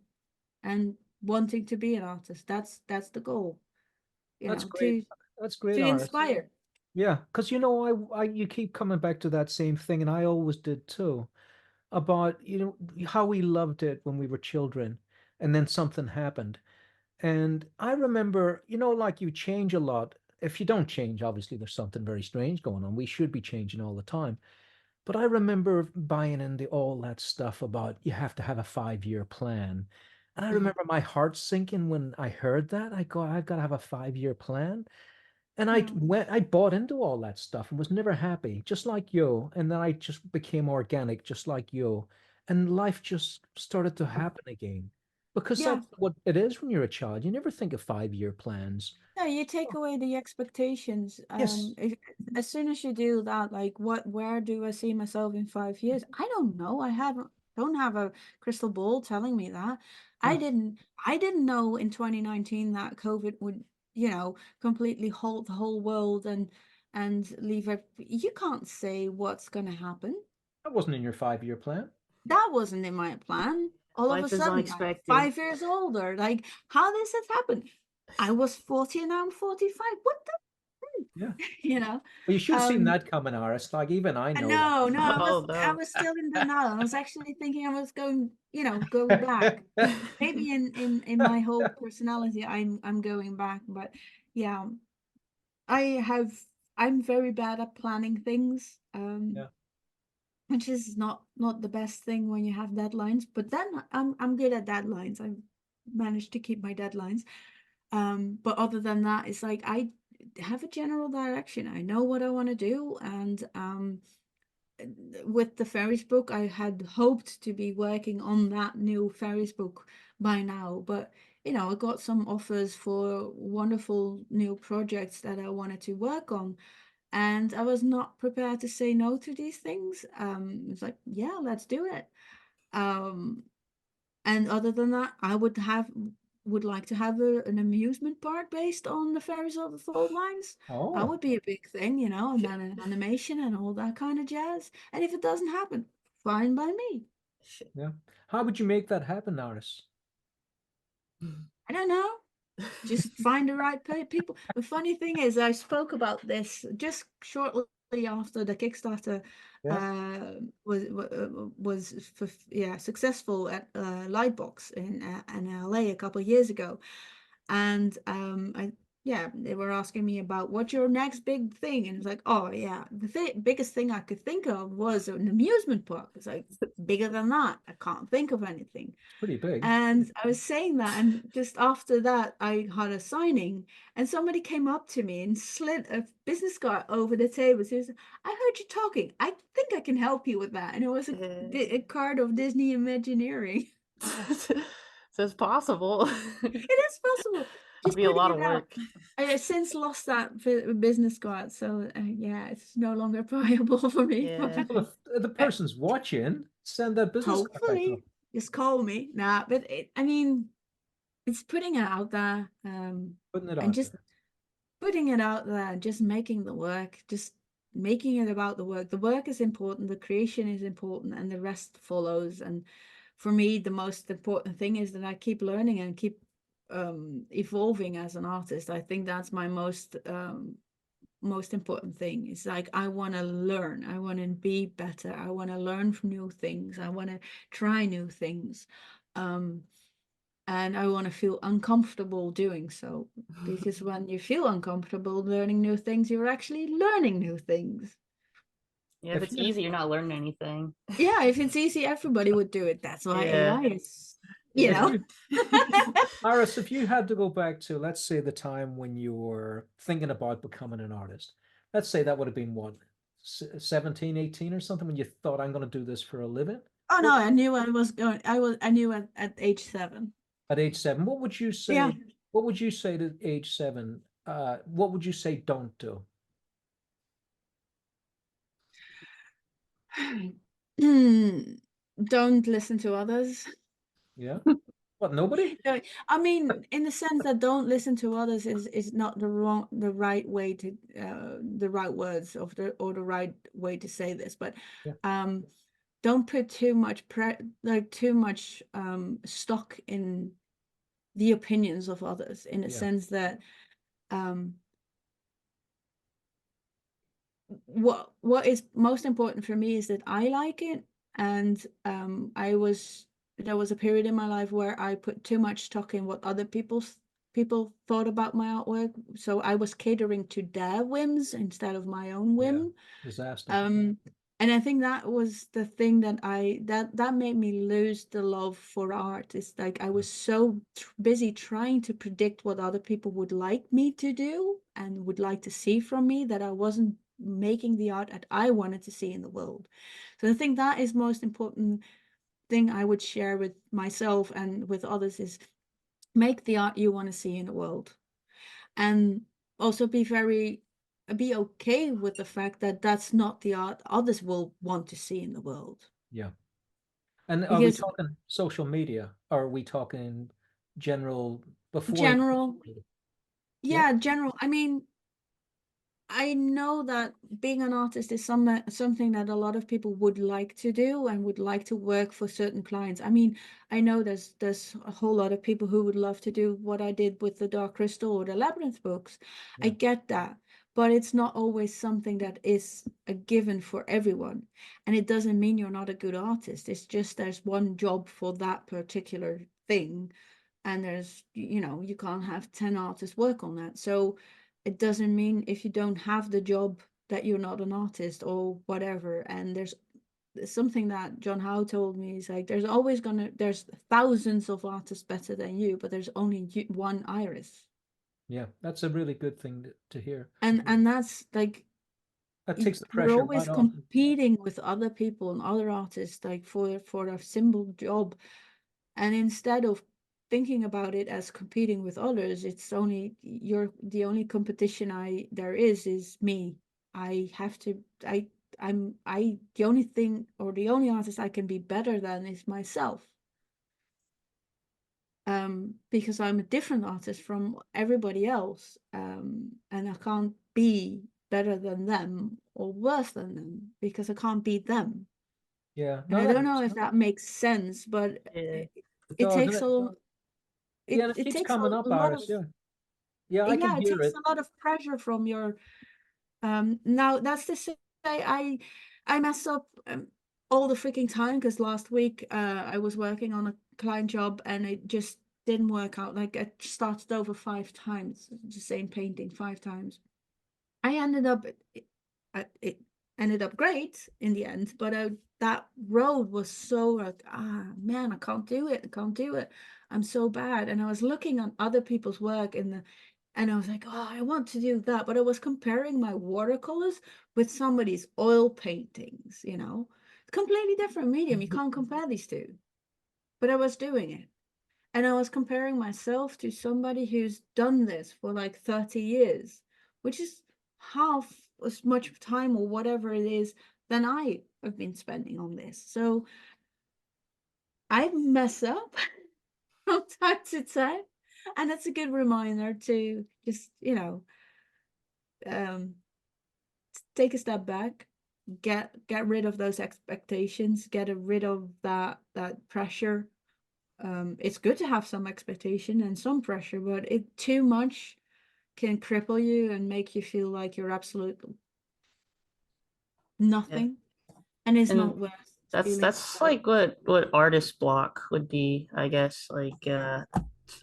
and wanting to be an artist. That's the goal. That's great. That's great, to Iris. inspire. Yeah, because you keep coming back to that same thing, and I always did too, about how we loved it when we were children, and then something happened. And I remember, like you change a lot. if you don't change, obviously there's something very strange going on. We should be changing all the time. But I remember buying into all that stuff about you have to have a 5-year plan. And I remember my heart sinking when I heard that. I go, I've got to have a 5-year plan. And I bought into all that stuff and was never happy, just like you. And then I just became organic, just like you. And life just started to happen again. Because Yeah. that's what it is when you're a child. You never think of 5-year plans. No, you take away the expectations. Yes. As soon as you do that, like where do I see myself in 5 years? I don't know. Don't have a crystal ball telling me that. Yeah. I didn't know in 2019 that COVID would, completely halt the whole world and leave you can't say what's gonna happen. That wasn't in your 5-year plan. That wasn't in my plan. All of Life a is sudden, I'm unexpected. 5 years older. Like, how does this happen? I was 40 and now I'm 45. What the? Yeah. Well, you should have seen that coming, Aris. Like, even I know that. No, Oh, I no. was still in denial. I was actually thinking I was going, go back. Maybe in my whole personality, I'm going back. But yeah, I'm very bad at planning things. Yeah. Which is not the best thing when you have deadlines. But then I'm good at deadlines. I've managed to keep my deadlines. But other than that, it's like I have a general direction. I know what I want to do, and with the Fairies book, I had hoped to be working on that new Fairies book by now, but I got some offers for wonderful new projects that I wanted to work on, and I was not prepared to say no to these things. It's like, yeah, let's do it. And other than that, I would like to have an amusement park based on the Fairies of the Fault Lines. That Oh, would be a big thing, and then an animation and all that kind of jazz. And if it doesn't happen, fine by me. yeah. How would you make that happen, Aris? I don't know. Just find the right people. The funny thing is, I spoke about this just shortly after the Kickstarter Yeah. was successful at Lightbox in LA a couple of years ago, and they were asking me about what's your next big thing, and it's like, oh yeah, the biggest thing I could think of was an amusement park. It's like, bigger than that, I can't think of anything. It's pretty big. And I was saying that, and just after that, I had a signing, and somebody came up to me and slid a business card over the table. So I heard you talking. I think I can help you with that. And it was a card of Disney Imagineering. So it's possible. It is possible. It'll be a lot of work. I have since lost that business card, so yeah, it's no longer viable for me. Yeah. Well, if the person's watching, send that business card back to Hopefully, them. just call me. Nah, but I mean, it's putting it out there, Putting it and out just there. putting it out there, just making the work, just making it about the work. The work is important, the creation is important, and the rest follows. And for me, the most important thing is that I keep learning and keep evolving as an artist. I think that's my most important thing. It's like, I want to learn, I want to be better, I want to learn from new things, I want to try new things, and I want to feel uncomfortable doing so, because when you feel uncomfortable learning new things, you're actually learning new things. Yeah, if it's easy, you're not learning anything. Yeah, if it's easy, everybody would do it. That's why Yeah. AI is, Aris, if you had to go back to, let's say, the time when you were thinking about becoming an artist, let's say that would have been what, 17, 18 or something, when you thought, I'm going to do this for a living? Oh no, I knew I was going. I knew at age 7. At age 7, what would you say? Yeah. What would you say to age 7? What would you say don't do? Don't listen to others. Yeah. What, nobody? No, I mean, in the sense that don't listen to others is not the right way to the right words or the right way to say this, but Yeah. don't put too much stock in the opinions of others, in a sense that what is most important for me is that I like it, and there was a period in my life where I put too much stock in what other people people thought about my artwork. So I was catering to their whims instead of my own whim. Disaster. And I think that was the thing that that made me lose the love for art. It's like I was so busy trying to predict what other people would like me to do and would like to see from me, that I wasn't making the art that I wanted to see in the world. So I think that is most important thing I would share with myself and with others, is make the art you want to see in the world. And also be okay with the fact that that's not the art others will want to see in the world. Yeah. And are we Because talking social media? Or are we talking general before? general, Yeah. general. I mean, I know that being an artist is something that a lot of people would like to do and would like to work for certain clients. I mean, I know there's a whole lot of people who would love to do what I did with the Dark Crystal or the Labyrinth books. I Yeah. get that, but it's not always something that is a given for everyone. And it doesn't mean you're not a good artist. It's just there's one job for that particular thing. And there's, you can't have 10 artists work on that. So it doesn't mean if you don't have the job that you're not an artist or whatever. And there's something that John Howe told me, is like, there's thousands of artists better than you, but there's only one Iris. Yeah, that's a really good thing to hear. And that's like, That takes the we're pressure always right off. competing with other people and other artists, like for a simple job. And instead of thinking about it as competing with others, it's only the only competition there is me. I have to the only thing, or the only artist I can be better than, is myself. Because I'm a different artist from everybody else. And I can't be better than them or worse than them, because I can't beat them. Yeah. And I don't know if that makes sense, but Yeah. it takes Yeah, it it keeps takes coming a up, lot Iris. of, Yeah. Yeah, I can it hear takes it. a lot of pressure from your now that's to say I mess up all the freaking time, because last week I was working on a client job and it just didn't work out. Like, I started over 5 times, the same painting 5 times. I ended up it ended up great in the end, but that road was so like, man, I can't do it, I'm so bad. And I was looking on other people's work and I was like, I want to do that, but I was comparing my watercolors with somebody's oil paintings, completely different medium. You can't compare these two, but I was doing it. And I was comparing myself to somebody who's done this for like 30 years, which is half as much time or whatever it is than I have been spending on this. So I mess up from time to time. And that's a good reminder to just, take a step back, get rid of those expectations, get rid of that pressure. It's good to have some expectation and some pressure, but it too much can cripple you and make you feel like you're absolute nothing, and it's not worth That's like what artist block would be, I guess. Like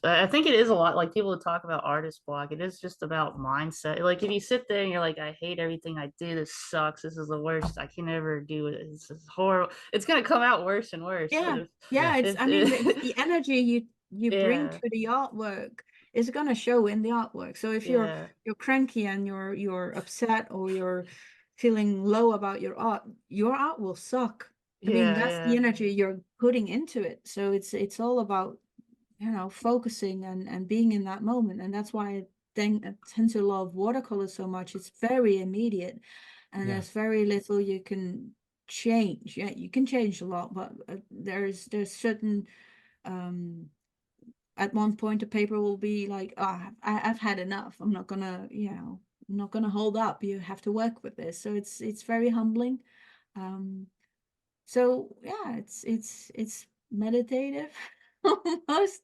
I think it is a lot, like people talk about artist block. It is just about mindset. Like if you sit there and you're like, I hate everything I do, this sucks, this is the worst, I can never do it, this is horrible, it's gonna come out worse and worse. It's I mean the energy you bring to the artwork is gonna show in the artwork. So if you're cranky and you're upset or you're feeling low about your art will suck. I mean, that's the energy you're putting into it. So it's all about, focusing and being in that moment. And that's why I tend to love watercolors so much. It's very immediate and there's very little you can change. Yeah, you can change a lot, but there's certain at one point the paper will be like, I've had enough. I'm not gonna, I'm not gonna hold up. You have to work with this. So it's very humbling. So yeah, it's meditative almost.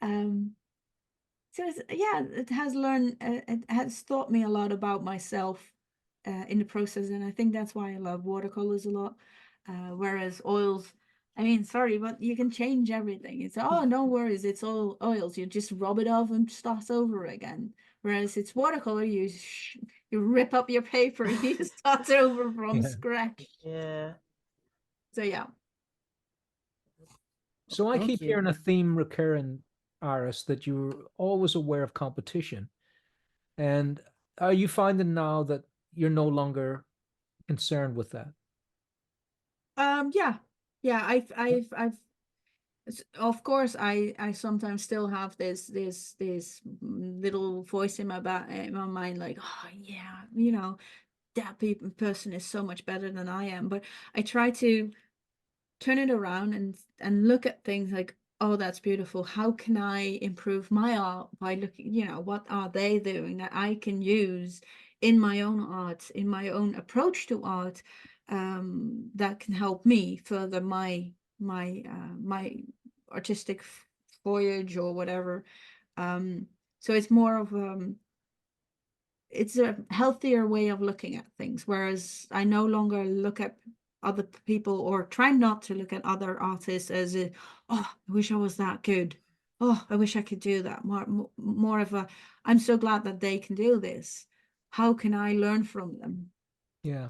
So it has taught me a lot about myself in the process, and I think that's why I love watercolors a lot. Whereas oils, I mean, sorry, but you can change everything. It's, oh, no worries, it's all oils. You just rub it off and start over again. Whereas it's watercolor, you rip up your paper, you start over from Yeah. scratch. Yeah. So yeah. So I Thank keep you. hearing a theme recurring, Iris, that you're always aware of competition. And are you finding now that you're no longer concerned with that? Yeah. Of course, I sometimes still have this little voice in my mind, like, oh yeah, that person is so much better than I am. But I try to turn it around and look at things like, oh, that's beautiful. How can I improve my art by looking, what are they doing that I can use in my own art, in my own approach to art, that can help me further my artistic voyage or whatever. So it's more of it's a healthier way of looking at things, whereas I no longer look at other people, or try not to look at other artists as a, oh, I wish I was that good. Oh, I wish I could do that. More of a, I'm so glad that they can do this. How can I learn from them? Yeah.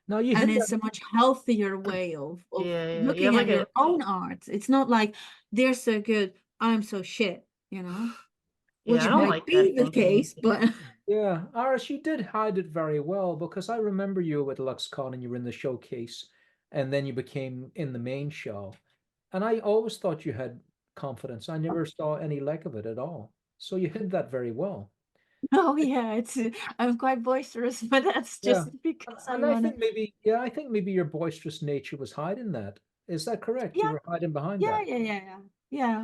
Now you And hit it's that. a much healthier way of Yeah, yeah. You have looking at like your a own art. It's not like they're so good, I'm so shit, yeah, I which don't might like that be the thinking. case, but Yeah, Iris, you did hide it very well, because I remember you at LuxCon and you were in the showcase and then you became in the main show. And I always thought you had confidence. I never saw any lack of it at all. So you hid that very well. oh yeah, I'm quite boisterous, but that's Yeah. just because I And I wanna. think maybe, yeah, I think maybe your boisterous nature was hiding that. Is that correct? You Yeah, were hiding behind yeah, that. yeah, yeah, yeah, yeah,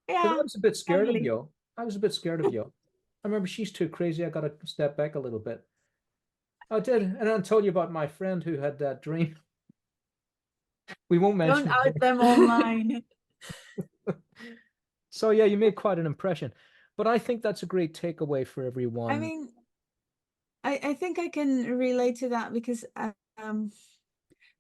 Because I yeah. was a bit scared of Totally. you. I was a bit scared of you. I remember she's too crazy. I got to step back a little bit. I did. And I told you about my friend who had that dream. We won't Don't mention out it. them online. So yeah, you made quite an impression. But I think that's a great takeaway for I everyone. mean, I think I can relate to that because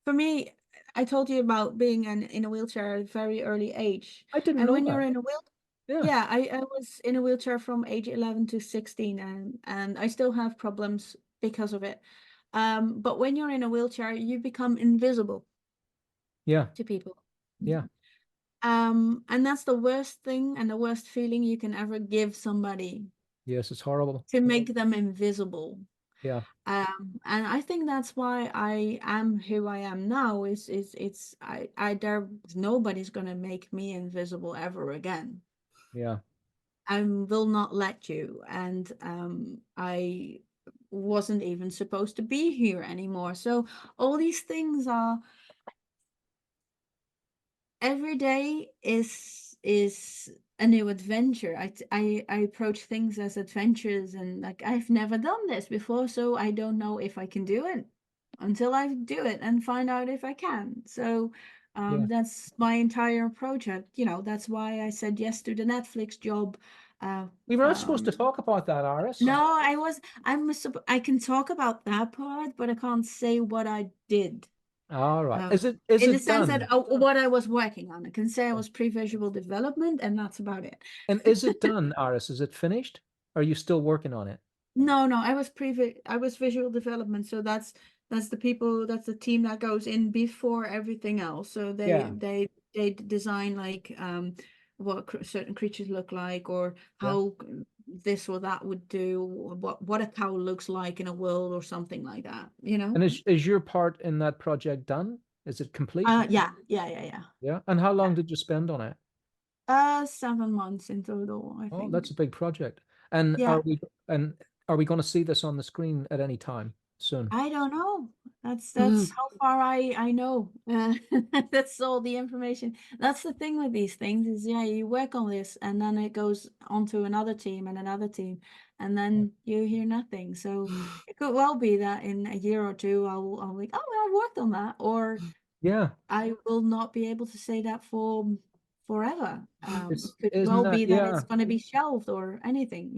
for me, I told you about being in a wheelchair at a very early age, I didn't and know when you're that. in a wheel, Yeah. yeah, I was in a wheelchair from age 11 to 16, and I still have problems because of it. But when you're in a wheelchair, you become invisible Yeah. to people. Yeah. And that's the worst thing and the worst feeling you can ever give somebody, Yes, it's horrible. to make them invisible. Yeah. And I think that's why I am who I am now. There's nobody's gonna make me invisible ever again. Yeah. I will not let you. And I wasn't even supposed to be here anymore. So all these things are, every day is a new adventure. I approach things as adventures, and like, I've never done this before, so I don't know if I can do it until I do it and find out if I can. So Yeah. that's my entire approach. That's why I said yes to the Netflix job. Uh, We were not supposed to um, talk about that, Iris. no, I can talk about that part, but I can't say what I did. All right. Uh, Is in the it sense that, done? what I was working on. I can say I was pre-visual development, and that's about it. And is it done, Iris? Is it finished? Are you still working on it? No, no, I was visual development, so that's the team that goes in before everything else. So Yeah. they design like what certain creatures look like, or Yeah. how this or that would do, or what a cow looks like in a world, or something like that, And is your part in that project done? Is it complete? Yeah, yeah, yeah, yeah. Yeah. And how long did you spend on it? 7 months in total, I Oh, think. that's a big project. And Yeah. and are we going to see this on the screen at any time soon? I don't know. That's how far I know. That's all the information. That's the thing with these things is, yeah, you work on this and then it goes on to another team and another team, and then you hear nothing. So it could well be that in a year or two I'll like, oh, I worked on that, or Yeah. I will not be able to say that for forever. It's It could isn't well that be that it's yeah. going to be shelved or anything.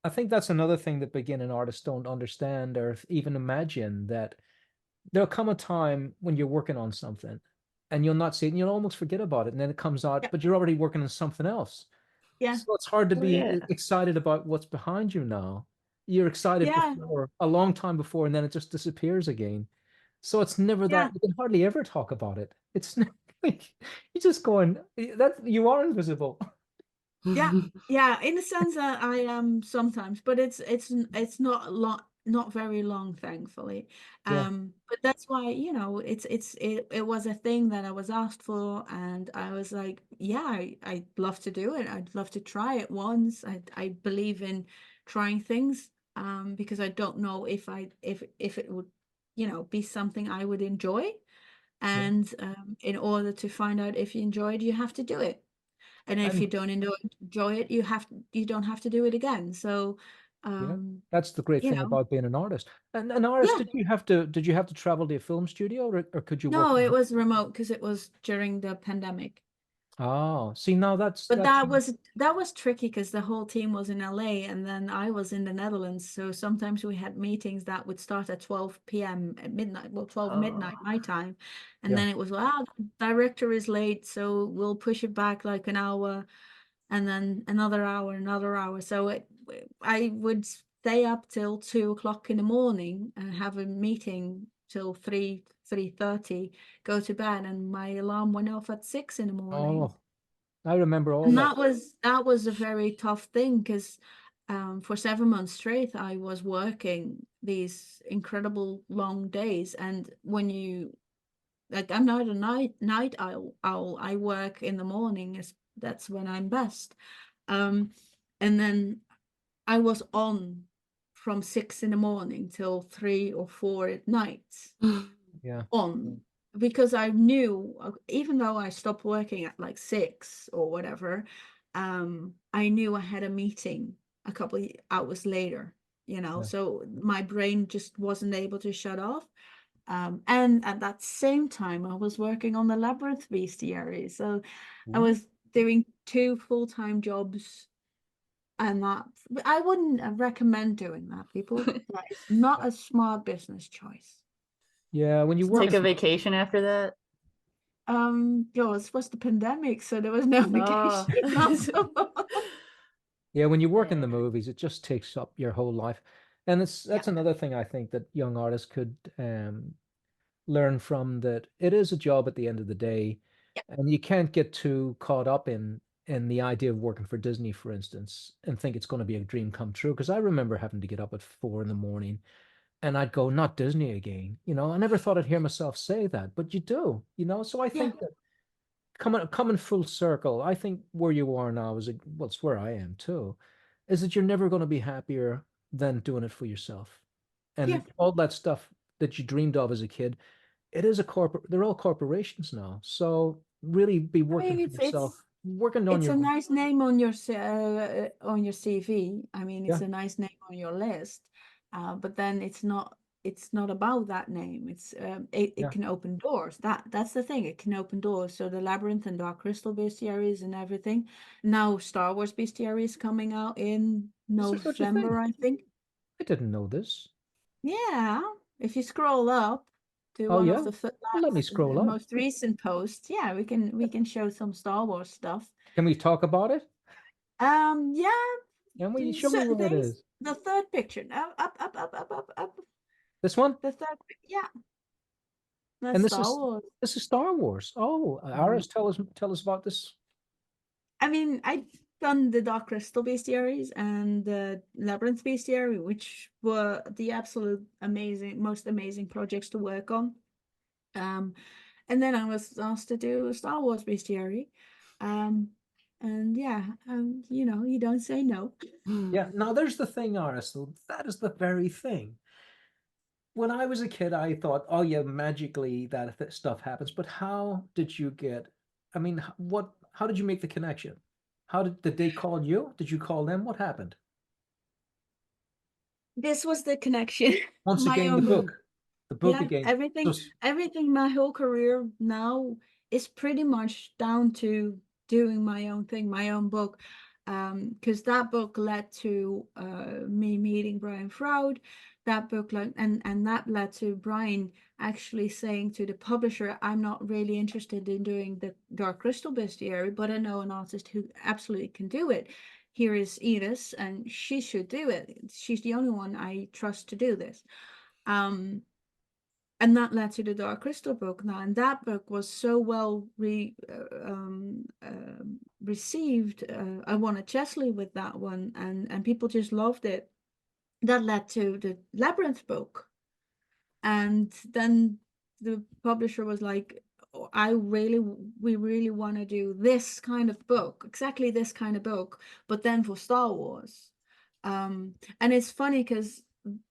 I think that's another thing that beginning artists don't understand or even imagine, that there'll come a time when you're working on something and you'll not see it, and you'll almost forget about it, and then it comes out, Yeah. but you're already working on something else. Yeah. So it's hard to Oh, be yeah. excited about what's behind you now. You're excited Yeah. before, a long time before, and then it just disappears again. So it's never Yeah. that, you can hardly ever talk about it. It's like you're just going, that you are invisible. Yeah, yeah, in the sense that I am sometimes, but it's not long, not very long, thankfully. Yeah. But that's why, it was a thing that I was asked for, and I was like, yeah, I'd love to do it. I'd love to try it once. I believe in trying things, because I don't know if it would, be something I would enjoy. And in order to find out if you enjoy it, you have to do it. And if And you don't enjoy it, you don't have to do it again. So, yeah, that's the great you thing know, about being an artist. And an artist, yeah. did you have to travel to a film studio, or could you work No, from it home? was remote because it was during the pandemic. Oh, see, now But that's that was tricky because the whole team was in LA and then I was in the Netherlands. So sometimes we had meetings that would start at 12 p.m. at midnight, well, 12 midnight Oh, my time. And yeah. then it was, well, the director is late, so we'll push it back like an hour, and then another hour. So I would stay up till 2 o'clock in the morning and have a meeting till 3:30, go to bed, and my alarm went off at 6 in the morning. Oh, I remember all And that. that was a very tough thing because for 7 months straight, I was working these incredible long days. And when you like, I'm not a night owl. I work in the morning. That's when I'm best. Um, and then I was on from 6 in the morning till 3 or 4 at night Yeah. on, because I knew, even though I stopped working at like 6 or whatever, I knew I had a meeting a couple of hours later, Yeah. so my brain just wasn't able to shut off. And at that same time, I was working on the Labyrinth bestiary. So I Ooh. was doing 2 full-time jobs, and I wouldn't recommend doing that, people. That is not a smart business choice. Yeah, when you It's work not take a in, vacation after that. It was the pandemic, so there was no Oh. vacation possible. yeah, when you work in the Yeah. movies, it just takes up your whole life. And Yeah, that's another thing I think that young artists could learn from, that it is a job at the end of the day, yeah, and you can't get too caught up in the idea of working for Disney, for instance, and think it's going to be a dream come true. Because I remember having to get up at 4 in the morning, and I'd go, not Disney again. I never thought I'd hear myself say that, but you do. So I yeah, think that coming full circle, I think where you are now well, it's where I am too, is that you're never going to be happier than doing it for yourself. yeah. And all that stuff that you dreamed of as a kid, it is a corporate, they're all corporations now. So really be I working mean, for yourself, working on it's a your own. nice name on your on your CV. I mean, it's Yeah, a nice name on your list, but then it's not about that name. It yeah. can open doors. That's the thing. It can open doors. So the Labyrinth and Dark Crystal bestiaries and everything. Now Star Wars bestiary is coming out in Is there such a thing? November, I think. I didn't know this. Yeah, if you scroll up to Oh one of yeah. the Well, let me last, scroll up. most recent posts, yeah, we can show some Star Wars stuff. Can we talk about it? Yeah, Can we show me certain where it things. is? The third picture. Now, up. This one? The third, yeah, that's And Star Wars. this is Star Wars. Oh, Mhm. Aris, tell us about this. I mean, I've done the Dark Crystal bestiaries and the Labyrinth bestiary, which were the absolute most amazing projects to work on. And then I was asked to do a Star Wars bestiary. And yeah, you don't say no. Yeah, now there's the thing, Aris, though. That is the very thing. When I was a kid, I thought, oh yeah, magically that stuff happens. But how did you I mean, how did you make the connection? Did they call you? Did you call them? What happened? This was the connection. Once My again, own. the book Yeah, again. everything, my whole career now is pretty much down to doing my own thing, my own book. because that book led to me meeting Brian Froud. That book and that led to Brian actually saying to the publisher, I'm not really interested in doing the Dark Crystal bestiary, but I know an artist who absolutely can do it. Here is Edith, and she should do it. She's the only one I trust to do this. And that led to the Dark Crystal book now, and that book was so well received. I won a Chesley with that one, and people just loved it. That led to the Labyrinth book, and then the publisher was like, "Oh, we really want to do this kind of book, exactly this kind of book, but then for Star Wars." And it's funny because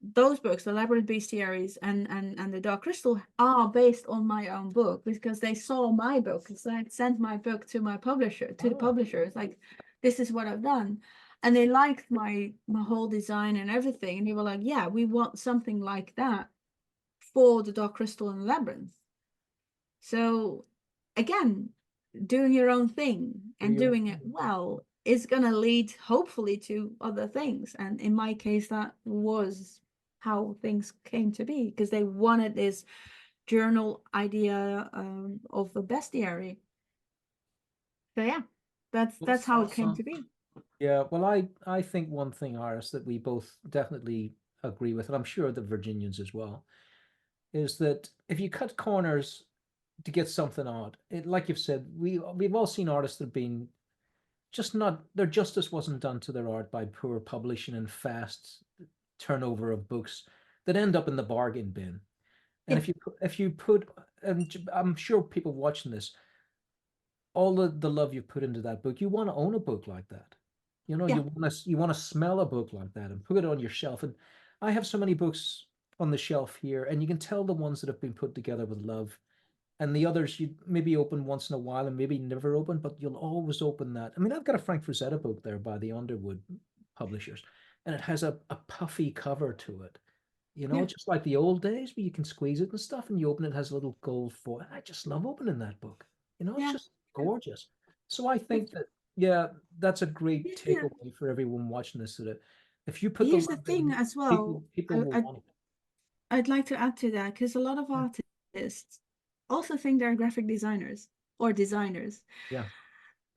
those books, the Labyrinth Bestiaries and the Dark Crystal, are based on my own book, because they saw my book. Because I sent my book to my publisher, to the publisher. It's like, this is what I've done, and they liked my whole design and everything, and they were like, yeah, we want something like that for the Dark Crystal and Labyrinth. So again, doing your own thing and doing it well is going to lead hopefully to other things. And in my case, that was how things came to be, because they wanted this journal idea of the bestiary. So yeah, that's how it came to be. Yeah, well, I think one thing, Iris, that we both definitely agree with, and I'm sure the Virginians as well, is that if you cut corners to get something out, like you've said, we've all seen artists that have been just not, their justice wasn't done to their art by poor publishing and fast turnover of books that end up in the bargain bin. And if you put, and I'm sure people watching this, all the love you put into that book, you want to own a book like that. You know, you want to smell a book like that and put it on your shelf. And I have so many books on the shelf here, and you can tell the ones that have been put together with love, and the others you maybe open once in a while and maybe never open, but you'll always open that. I mean, I've got a Frank Frazetta book there by the Underwood publishers, and it has a puffy cover to it, you know, just like the old days where you can squeeze it and stuff, and you open it, has a little gold foil. I just love opening that book. You know, it's just gorgeous. So I think that, yeah, that's a great takeaway for everyone watching this. That if you put Here's the thing as well, people will want it. I'd like to add to that, because a lot of artists also think they're graphic designers or designers. Yeah.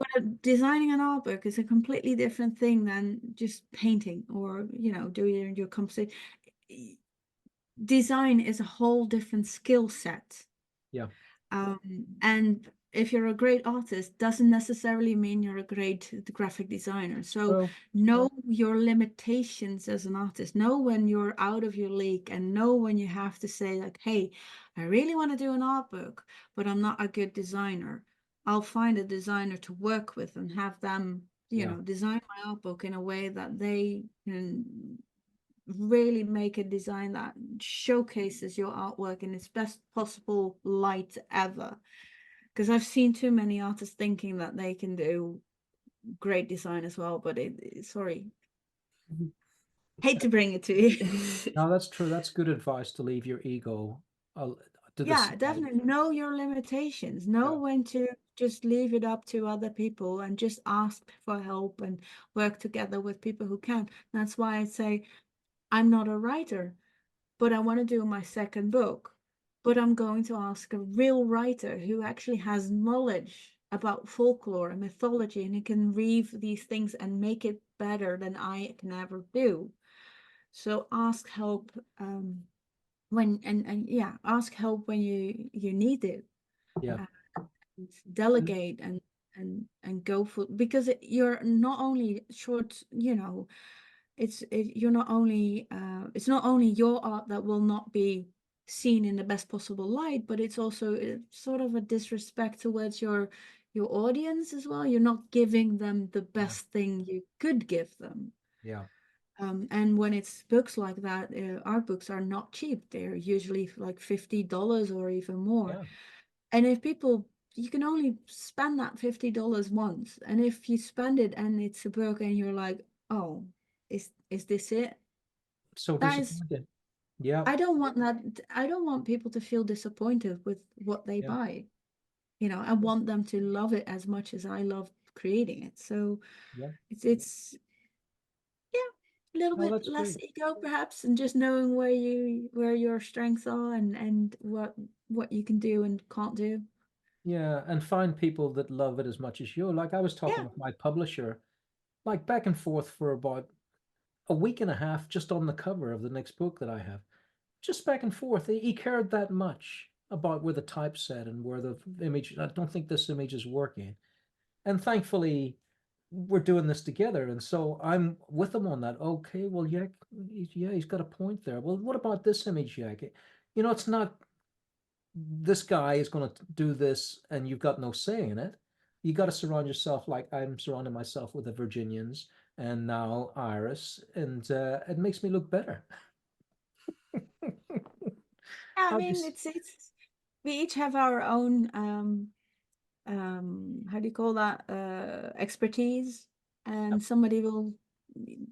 But designing an art book is a completely different thing than just painting or, you know, doing your composition. Design is a whole different skill set. Yeah. And if you're a great artist, doesn't necessarily mean you're a great graphic designer. So know your limitations as an artist. Know when you're out of your league, and know when you have to say, like, hey, I really want to do an art book, but I'm not a good designer. I'll find a designer to work with and have them, you know, design my art book in a way that they can really make a design that showcases your artwork in its best possible light ever. Because I've seen too many artists thinking that they can do great design as well, but sorry, hate to bring it to you. No, that's true. That's good advice, to leave your ego to the side. Definitely know your limitations. Know when to just leave it up to other people and just ask for help and work together with people who can. That's why I say I'm not a writer, but I want to do my second book. But I'm going to ask a real writer who actually has knowledge about folklore and mythology, and who can weave these things and make it better than I can ever do. So ask help ask help when you need it. Delegate and go for, because you're not only short, you know, it's not only your art that will not be seen in the best possible light, but it's also sort of a disrespect towards your audience as well. You're not giving them the best thing you could give them. And when it's books like that, art books are not cheap. They're usually like $50 or even more. And if people, you can only spend that $50 once, and if you spend it and it's a book and you're like, oh, is this it? So disappointed. I don't want that. I don't want people to feel disappointed with what they buy. You know, I want them to love it as much as I love creating it. So Yeah. it's a little No, bit that's less great. ego perhaps, and just knowing where your strengths are and what you can do and can't do. Yeah, and find people that love it as much as you. Like I was talking Yeah. with my publisher, like back and forth for about a week and a half, just on the cover of the next book that I have. Just back and forth. He cared that much about where the typeset and where the image. I don't think this image is working. And thankfully, we're doing this together. And so I'm with him on that. Okay, well, yeah, he's got a point there. Well, what about this image, Yak? You know, it's not this guy is going to do this and you've got no say in it. You got to surround yourself, like I'm surrounding myself with the Virginians and now Iris, and it makes me look better. I I'll mean, just, it's we each have our own how do you call that, expertise, and somebody will,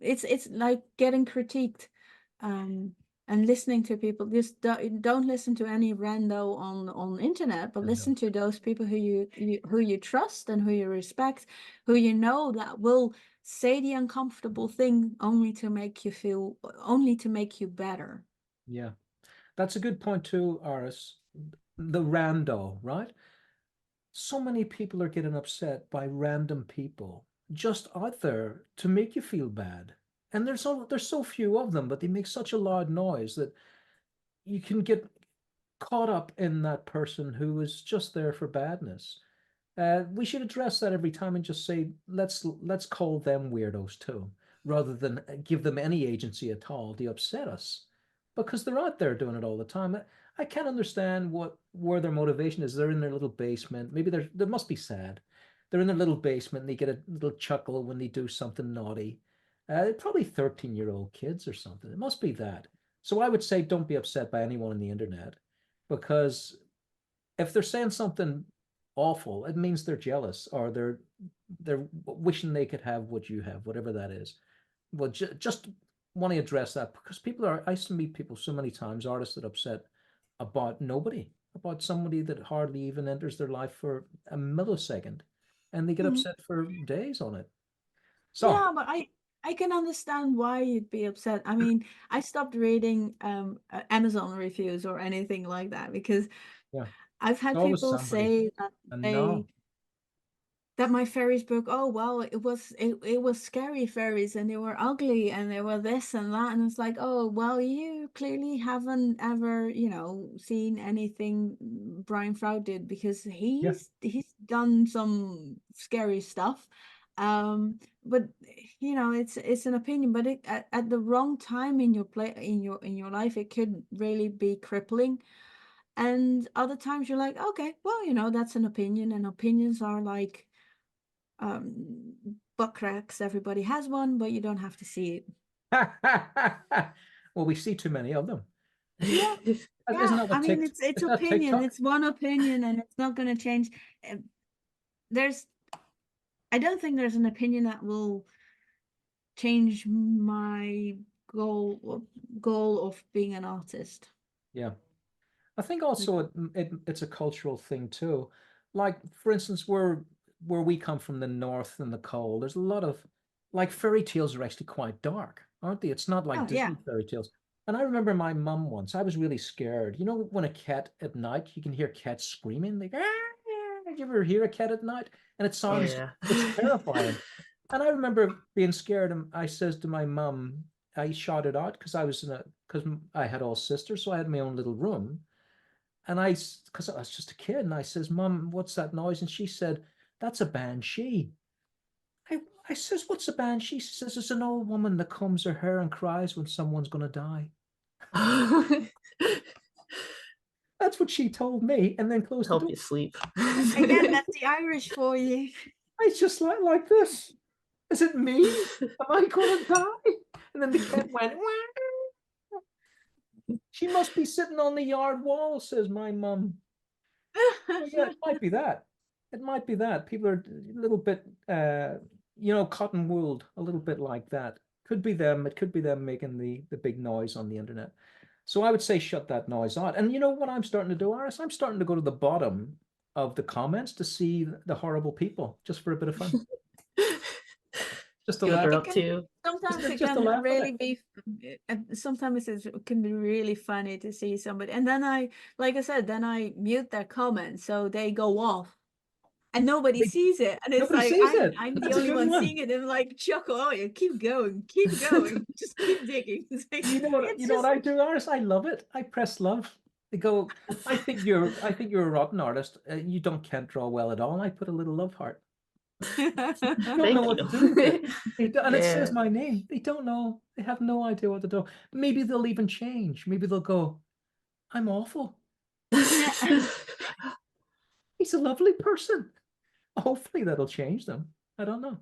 it's like getting critiqued, and listening to people. Just don't listen to any rando on internet, but listen to those people who you trust and who you respect, who you know that will say the uncomfortable thing only to make you better. yeah, that's a good point too, Aris. The rando, right? So many people are getting upset by random people just out there to make you feel bad. And there's so few of them, but they make such a loud noise that you can get caught up in that person who is just there for badness. We should address that every time and just say, let's call them weirdos too, rather than give them any agency at all to upset us, because they're out there doing it all the time. I can't understand where their motivation is. They're in their little basement. Maybe they must be sad. They're in their little basement and they get a little chuckle when they do something naughty. Probably 13-year-old kids or something. It must be that. So I would say don't be upset by anyone on the internet, because if they're saying something awful, it means they're jealous or they're wishing they could have what you have, whatever that is. Well, just want to address that, because I used to meet people so many times, artists that upset about nobody, about somebody that hardly even enters their life for a millisecond, and they get Mhm. upset for days on it. So Yeah, but I can understand why you'd be upset. I mean, I stopped reading Amazon reviews or anything like that, because yeah, I've it's had always people somebody. say that And they no, that my fairies book, oh well, it was scary fairies and they were ugly and they were this and that, and it's like, oh well, you clearly haven't ever, seen anything Brian Froud did, because yeah. he's done some scary stuff. But it's an opinion, but at the wrong time in your in your life, it could really be crippling. And other times you're like, okay, well, that's an opinion, and opinions are like butt cracks. Everybody has one, but you don't have to see it. Well, we see too many of them. Yeah, Isn't yeah. that I what mean, TikTok? it's Is that opinion. TikTok? It's one opinion, and it's not going to change. Uh, There's, I don't think there's an opinion that will change my goal of being an artist. Yeah. I think Like, also it's a cultural thing too. Like for instance, where we come from, the north and the cold, there's a lot of, like, fairy tales are actually quite dark, aren't they? It's not like oh yeah, Disney fairy tales. And I remember my mum once, I was really scared. You know, when a cat at night, you can hear cats screaming, like, ah! Did you ever hear a cat at night? And Oh yeah. it's terrifying. And I remember being scared, and I says to my mum, I shouted out because because I had all sisters, so I had my own little room. And because I was just a kid, and I says, Mum, what's that noise? And she said, that's a banshee. I says, what's a banshee? She says, it's an old woman that combs her hair and cries when someone's going to die. That's what she told me, and then closed the Help door. you sleep. again, that's the Irish for you. I just like this. Is it me? Am I going to die? And then the cat went, wah. She must be sitting on the yard wall, says my mum. Well, yeah, it might be that. It might be that. People are a little bit, cotton wooled, a little bit like that. Could be them. It could be them making the big noise on the internet. So I would say shut that noise out. And you know what I'm starting to do, Aris? I'm starting to go to the bottom of the comments to see the horrible people, just for a bit of fun. Just a see what they're laugh. up to. Sometimes it just a can laugh at really it. be, sometimes it can be really funny to see somebody. And then like I said, then I mute their comments so they go off. And nobody sees it, and it's nobody like sees it. I'm the That's a only good one one. seeing it, and like chuckle, oh yeah, keep going, just keep digging. It's like, You know what? it's You know what just- I do, Iris? I love it. I press love. They go. I think you're a rotten artist. You can't draw well at all. And I put a little love heart. Don't Thank know what to do with it. And it says Yeah. my name. They don't know. They have no idea what to do. Maybe they'll even change. Maybe they'll go, I'm awful. He's a lovely person. Hopefully that'll change them. I don't know.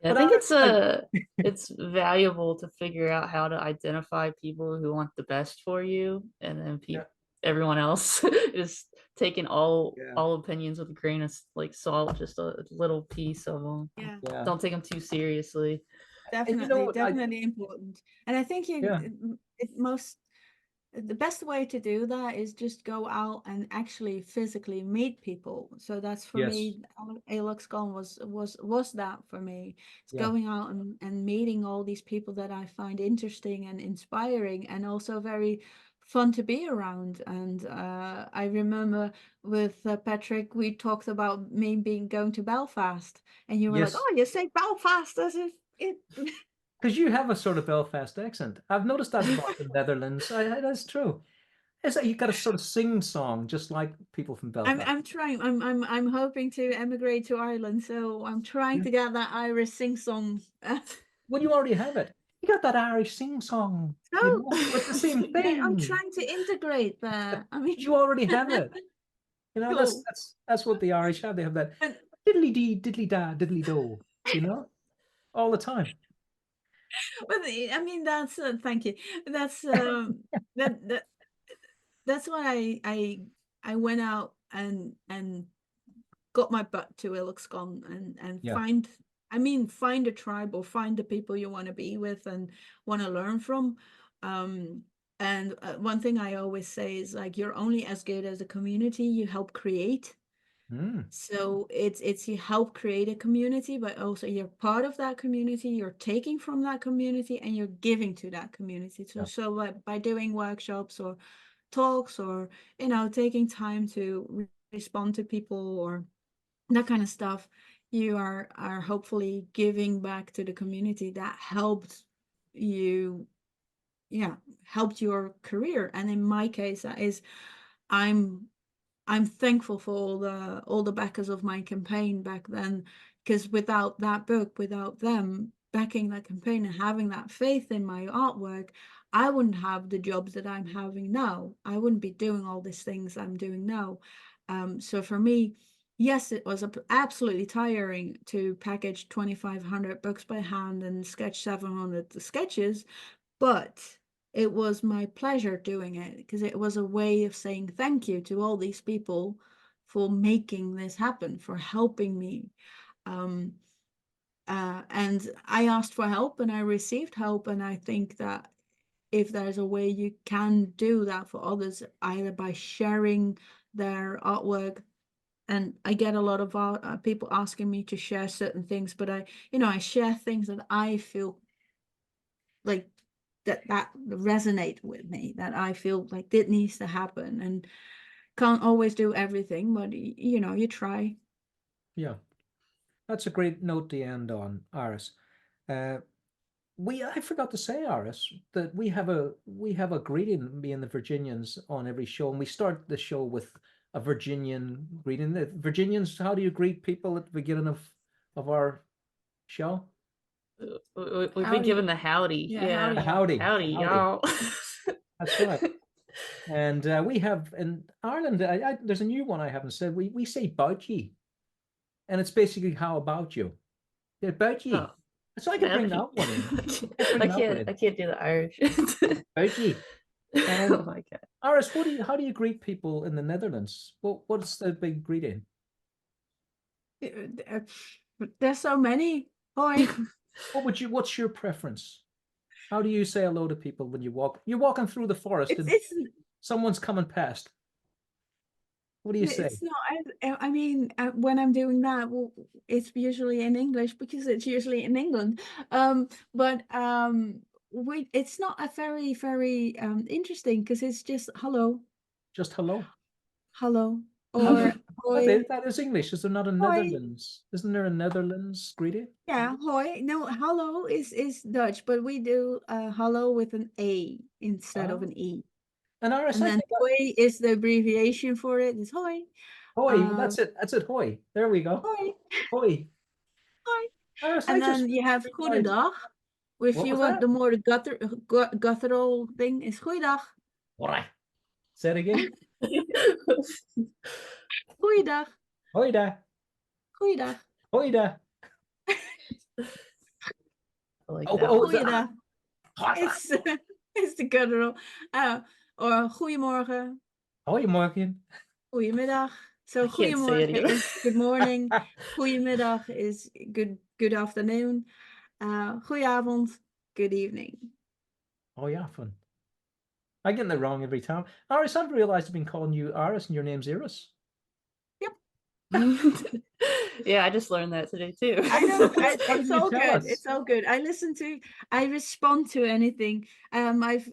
I But think I- it's valuable to figure out how to identify people who want the best for you, and then Yeah. everyone else is taking all Yeah. opinions with a grain of like salt, just a little piece of them. yeah, Yeah. Don't take them too seriously. definitely, you know what, definitely important. And I think Yeah. the best way to do that is just go out and actually physically meet people. So that's for Yes. me, AluxCon was that for me. It's Yeah. going out and meeting all these people that I find interesting and inspiring, and also very fun to be around. And I remember with Patrick, we talked about me going to Belfast, and you were like, Yes. "Oh, you say Belfast as if it." Because you have a sort of Belfast accent. I've noticed that about the Netherlands. That's true. It's like you got a sort of sing song, just like people from Belfast. I'm trying. I'm hoping to emigrate to Ireland, so I'm trying Yeah. to get that Irish sing song. Well, you already have it. You got that Irish sing song. So You know, it's the same thing. I'm trying to integrate that. I mean, You already have it. You know, cool. that's what the Irish have. They have that And- diddly dee, diddly da, diddly do. You know, all the time. but I mean, that's thank you. That's that that's why I went out and got my butt to Illuxcon and Yeah. find a tribe or find the people you want to be with and want to learn from. And one thing I always say is like, you're only as good as the community you help create. Mm. So it's you help create a community, but also you're part of that community, you're taking from that community, and you're giving to that community. So Yeah. so by doing workshops or talks, or taking time to respond to people or that kind of stuff, you are hopefully giving back to the community that helped you, helped your career. And in my case, that is, I'm thankful for all the backers of my campaign back then, because without that book, without them backing that campaign and having that faith in my artwork, I wouldn't have the jobs that I'm having now. I wouldn't be doing all these things I'm doing now. So for me, yes, it was absolutely tiring to package 2,500 books by hand and sketch 700 sketches, but it was my pleasure doing it because it was a way of saying thank you to all these people for making this happen, for helping me. And I asked for help and I received help. And I think that if there's a way you can do that for others, either by sharing their artwork, and I get a lot of people asking me to share certain things, but I share things that I feel like that resonate with me, that I feel like that needs to happen, and can't always do everything, but you try. Yeah. That's a great note to end on, Iris. I forgot to say, Iris, that we have a greeting, me and the Virginians, on every show, and we start the show with a Virginian greeting. The Virginians, how do you greet people at the beginning of our show? We've been Howdy. given the howdy. Yeah, Yeah. howdy. Howdy. Howdy, y'all. That's right. And we have in Ireland, there's a new one I haven't said. We say "bout ye," and it's basically "how about you?" Yeah, "bout ye." Oh, So I could bring that one in. I can't do the Irish. "Bout ye." And Oh my god. Iris, how do you greet people in the Netherlands? What's the big greeting? There's so many. Hoi. What's your preference? How do you say hello to people when you're walking through the forest and It's someone's coming past? What do you say? It's not. I mean, when I'm doing that, well, it's usually in English because it's usually in England. But it's not a very interesting because it's just hello, Just hello. hello, Hello. or hoi. That is English. Is there not a Hoi. Netherlands? Isn't there a Netherlands greeting? Yeah, hoi. No, hello is Dutch, but we do hello with an A instead of Oh. an E. And Iris, And I then think that, hoi is the abbreviation for it. It's hoi. hoi, that's it. That's it. Hoi. There we go. Hoi. Hoi. Hoi. Iris, I And just then you have realized- goedendag. If What you was want that? the more guttural thing, is goeiedag. Alright. Say it again. Goeiedag. Hoi daar. Goeiedag. Hoi daar. I like Oh, that oh, one. that- Goeiedag. It's it's the guttural. Or goeiemorgen. Goedemorgen. Goedemiddag. So I can't say it goeiemorgen either. is good morning. Goedemiddag is good afternoon. Goedenavond, good evening. Oh, yeah, fun. I get it wrong every time. Iris, I've realized I've been calling you Iris and your name's Iris. Yeah, I just learned that today too. I know Why it's didn't you all tell good. us? It's all good. I respond to anything. I've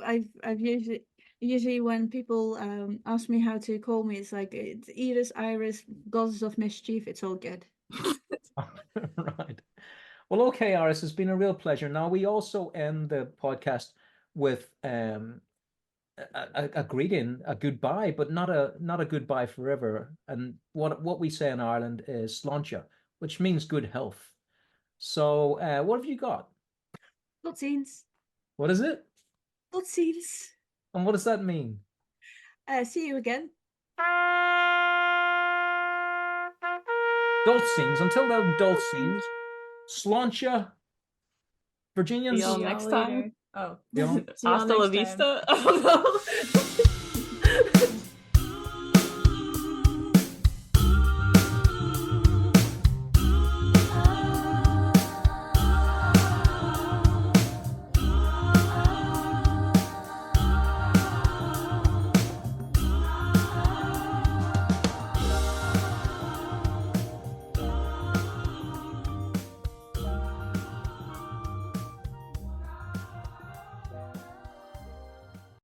usually when people ask me how to call me, it's like it's Iris, goddess of mischief. It's all good. Right. Well, okay, Iris, it's been a real pleasure. Now, we also end the podcast with a greeting, a goodbye, but not a goodbye forever. And what we say in Ireland is sláinte, which means good health. So, what have you got? Tot ziens. What is it? Tot ziens. And what does that mean? See you again. Dulce scenes. Until then, dulce scenes. Sláinte. Virginians. See y'all See y'all next time. later. Oh. Yeah. See y'all Hasta la next time. vista. Oh no.